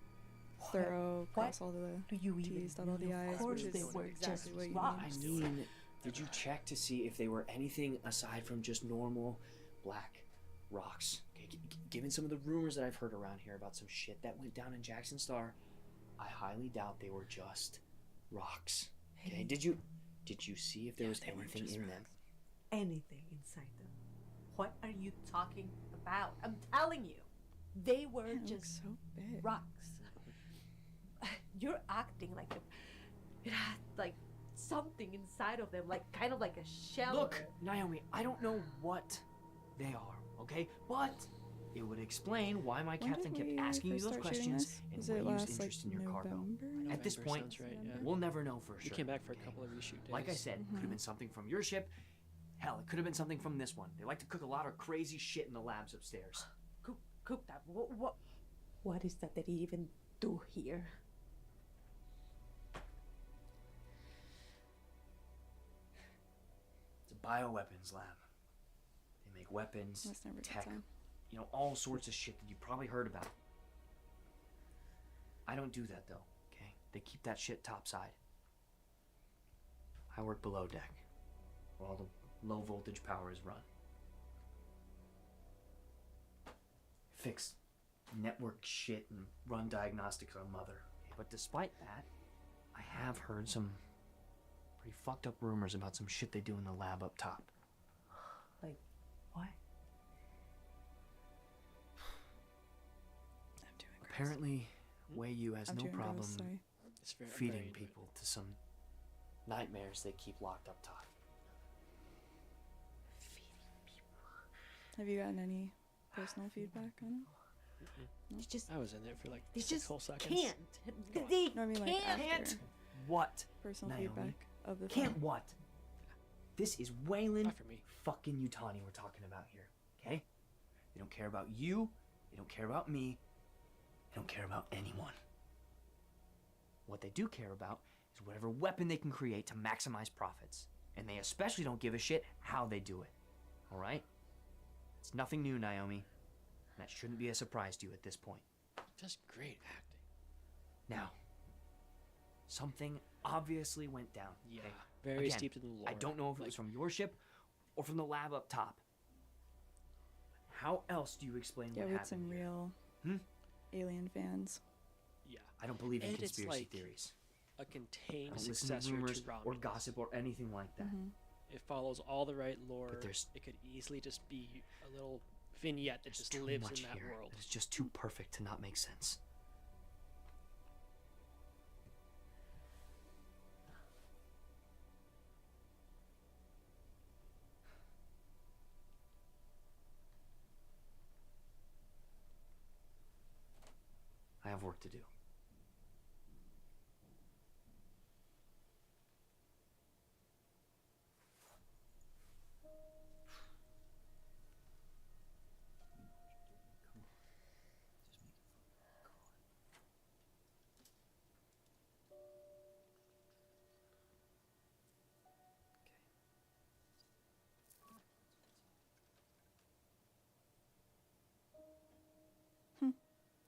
thorough, cross all the Do you even T's, dot all the mean? Of I's, course which they is were exactly just what you rocks. need. I mean, did you check to see if they were anything aside from just normal black rocks? Okay, given some of the rumors that I've heard around here about some shit that went down in Jackson Star, I highly doubt they were just rocks. Okay, Hey. did you see if there was they weren't anything just in them? Anything inside them. What are you talking about? I'm telling you, they were Man, it looks just so big. rocks. You're acting like it had like something inside of them, like kind of like a shell. Look, Naomi, I don't know what they are, okay? But it would explain why my When captain did kept we asking you first those start shooting questions this? and Was what it you used last like interest in your cargo. November? At this November point, sounds right, yeah. we'll never know for We sure. came back for a okay? couple of reshoot days. Like I said, could have been something from your ship. Hell, it could have been something from this one. They like to cook a lot of crazy shit in the labs upstairs. Cook that. What is that they even do here? It's a bioweapons lab. They make weapons, That's never a good tech, sign. you know, all sorts of shit that you probably heard about. I don't do that though, okay? They keep that shit topside. I work below deck, where all the low voltage power is run. Fix network shit and run diagnostics on Mother. But despite that, I have heard some pretty fucked up rumors about some shit they do in the lab up top. Like, what? I'm doing gross. Apparently, Wei-Yu has I'm no doing gross, problem sorry. It's very, feeding very people to some nightmares they keep locked up top. Have you gotten any personal feedback on It's just I was in there for like they 6 just whole seconds. can't. They it? No, I mean like can't. after What? personal Naomi? feedback of the Can't film. what? This is Wayland Not for me. fucking Yutani we're talking about here, okay? They don't care about you, They don't care about me. They don't care about anyone. What they do care about is whatever weapon they can create to maximize profits. And they especially don't give a shit how they do it. All right? It's nothing new, Naomi. And that shouldn't be a surprise to you at this point. Just great acting. Now, something obviously went down. Yeah, okay? very Again, steeped in the lore. I don't know if it was from your ship or from the lab up top. How else do you explain Yeah, what with happened some here? real alien fans. Yeah. I don't believe in And it's conspiracy like theories. a I contained don't listen to successor rumors to Romulus. or gossip or anything like that. It follows all the right lore. But there's it could easily just be a little vignette that just too lives much in that here world. that is just too perfect to not make sense. I have work to do.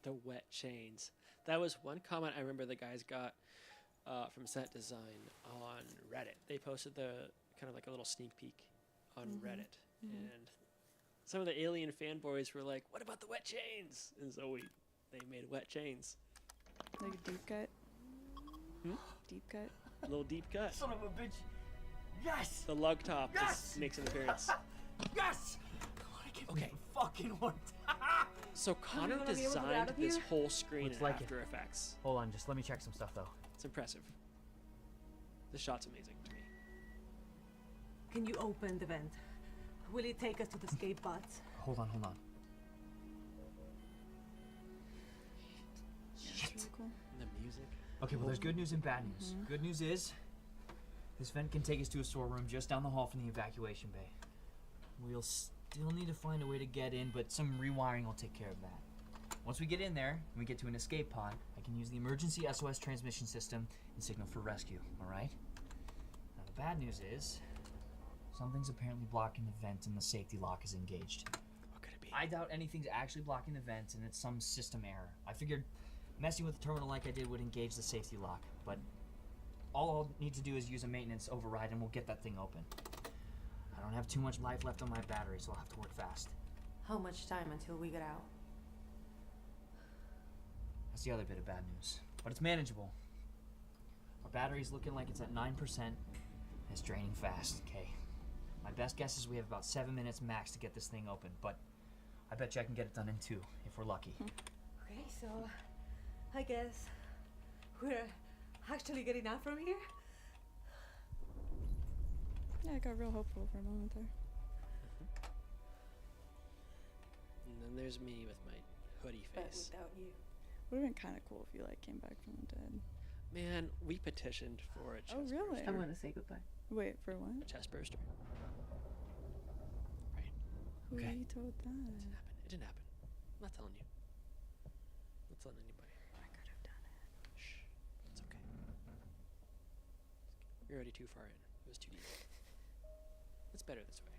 The wet chains. That was one comment I remember the guys got from Set Design on Reddit. They posted the kind of like a little sneak peek on Reddit, and some of the Alien fanboys were like, "What about the wet chains?" And so they made wet chains. Like a deep cut. Deep cut. A little deep cut. Son of a bitch. Yes! The lug top Yes! makes an appearance. Yes! Okay. Fucking one. So Connor gonna be able to get out designed of this here? whole screen Looks in like it. After Effects. Hold on, just let me check some stuff though. It's impressive. The shot's amazing to me. Can you open the vent? Will it take us to the escape pods? Hold on. Shit. Cool. And the music. Okay, well, there's good news and bad news. Good news is, this vent can take us to a storeroom just down the hall from the evacuation bay. We'll still need to find a way to get in, but some rewiring will take care of that. Once we get in there and we get to an escape pod, I can use the emergency SOS transmission system and signal for rescue, alright? Now, the bad news is, something's apparently blocking the vent and the safety lock is engaged. What could it be? I doubt anything's actually blocking the vent and it's some system error. I figured messing with the terminal like I did would engage the safety lock, but all I'll need to do is use a maintenance override and we'll get that thing open. I don't have too much life left on my battery, so I'll have to work fast. How much time until we get out? That's the other bit of bad news, but it's manageable. Our battery's looking like it's at 9%, and it's draining fast, okay? My best guess is we have about 7 minutes max to get this thing open, but I bet you I can get it done in 2, if we're lucky. Okay, so I guess we're actually getting out from here? Yeah, I got real hopeful for a moment there. And then there's me with my hoodie But face. without you. Would have been kind of cool if you like came back from the dead. Man, we petitioned for a chest Oh really? I'm gonna say goodbye. Wait for what? a chest burster. Who Okay. vetoed that? It didn't happen. I'm not telling you. I'm not telling anybody. I could have done it. Shh. It's okay. You're already too far in. It was too deep. It's better this way.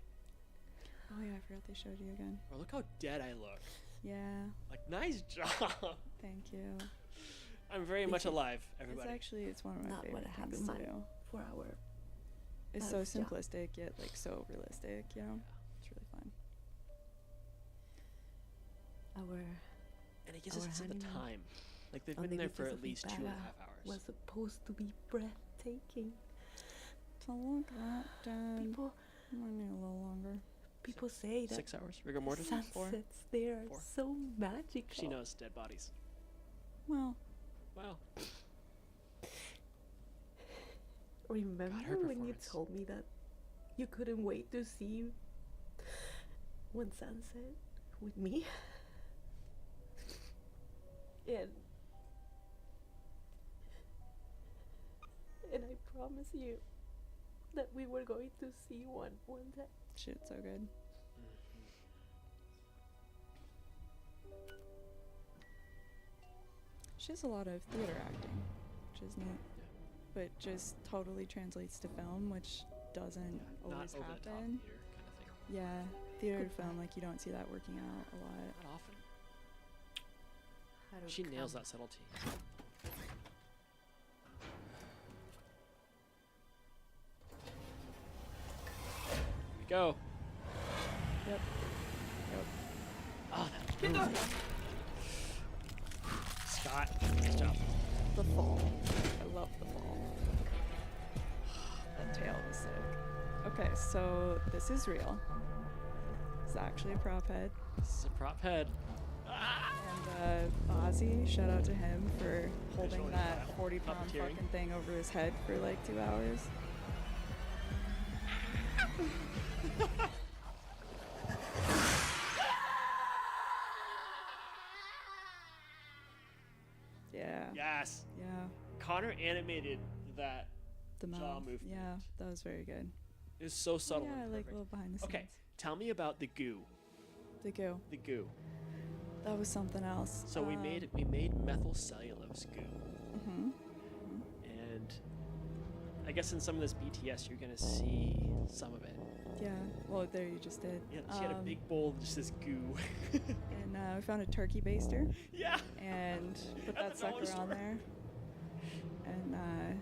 Oh yeah, I forgot they showed you again. Oh, look how dead I look. Yeah. Like, nice job. Thank you. I'm very much alive, everybody. It's one of my Not what favorite I have things in to mind do. for our. It's so job. simplistic yet like so realistic. You know, it's really fun. Our. And it gives us our a sense of honeymoon time. Like, they've on been the there for beaches at of least 2.5 Ibarra hours. Was supposed to be breathtaking. So look at that, Dad. People, I need a little longer. people say that 6 hours? Rigor mortis? sunsets there are 4. so magical. She knows dead bodies. Well, Wow. Remember her when you performance. told me that you couldn't wait to see one sunset with me? And I promise you that we were going to see one day. shit, so good. she has a lot of theater acting, which is neat. But just totally translates to film, which doesn't always Not over the top happen. theater kind of thing. Yeah, theater to film, like you don't see that working out a lot. Not often. How to She nails come. that subtlety. Here we go. Yep. Oh, that was moving. Scott, nice job. The fall. I love the fall. That tail was sick. Okay, so this is real. It's actually a prop head. This is a prop head. And Ozzy, shout out to him for holding Visual that impact, 40-pound puppeteering. fucking thing over his head for like 2 hours. Yeah. Yes. Yeah. Connor animated that The jaw mouth. movement. Yeah, that was very good. It was so subtle. Yeah, I and like perfect. little behind the scenes. Okay, tell me about the goo. The goo. The goo. That was something else. So we made methyl cellulose goo, Mm-hmm. and I guess in some of this BTS you're gonna see some of it. Yeah. Well, there you just did. Yeah, she had a big bowl of just this goo. And we found a turkey baster. Yeah. And put At that the dollar sucker on store. there. And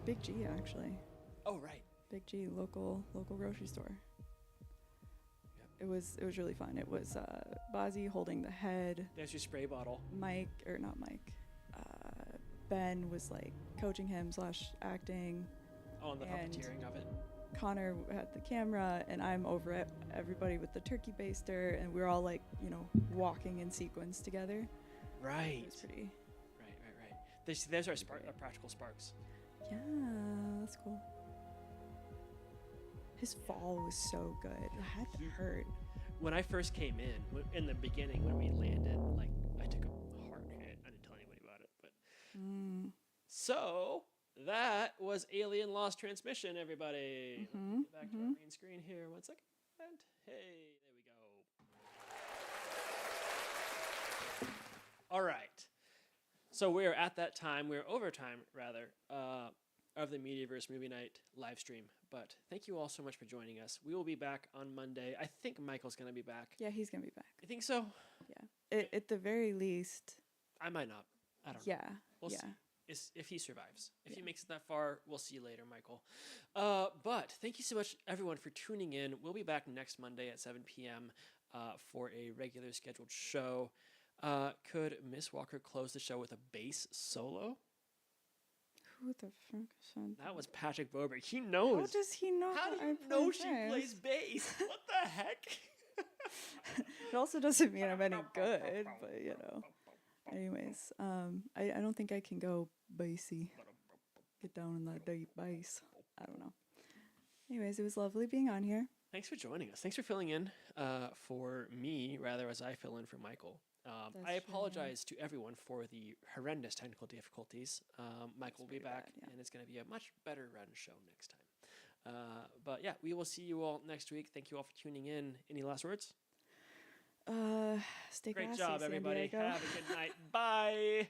Big G actually. Oh right. Big G, local grocery store. It was really fun. It was Bozzy holding the head. There's your spray bottle. Mike, or not Mike. Ben was like coaching him / acting. Oh, and the And puppeteering of it. Connor had the camera, and I'm over it. Everybody with the turkey baster, and we're all like, walking in sequence together. Right. It was pretty. Right. There's our practical sparks. Yeah, that's cool. His fall was so good. It had to hurt. When I first came in the beginning, when we landed, like I took a hard hit. I didn't tell anybody about it, but so that was Alien Lost Transmission. Everybody, Let me get back to our main screen here. 1 second. Hey, there we go. All right. So we're at that time. We're overtime rather of the Mediaverse Movie Night live stream. But thank you all so much for joining us. We will be back on Monday. I think Michael's going to be back. Yeah, he's gonna be back. You think so? Yeah. At the very least. I might not. I don't know. Yeah. We'll yeah. see. If he survives. If he makes it that far, we'll see you later, Michael. But thank you so much, everyone, for tuning in. We'll be back next Monday at 7 p.m. For a regular scheduled show. Could Miss Walker close the show with a bass solo? Who the fuck said That was Patrick Boberg. He knows. How does he know? How do I you play know she bass? plays bass? What the heck? It also doesn't mean I'm any good, but Anyways, I don't think I can go bassy. Get down in that deep bass. I don't know. Anyways, it was lovely being on here. Thanks for joining us. Thanks for filling in for me, rather, as I fill in for Michael. I apologize to everyone for the horrendous technical difficulties. Michael will be back, and it's going to be a much better run show next time. But yeah, we will see you all next week. Thank you all for tuning in. Any last words? Stay Great classy, job, San everybody. Diego. Have a good night. Bye.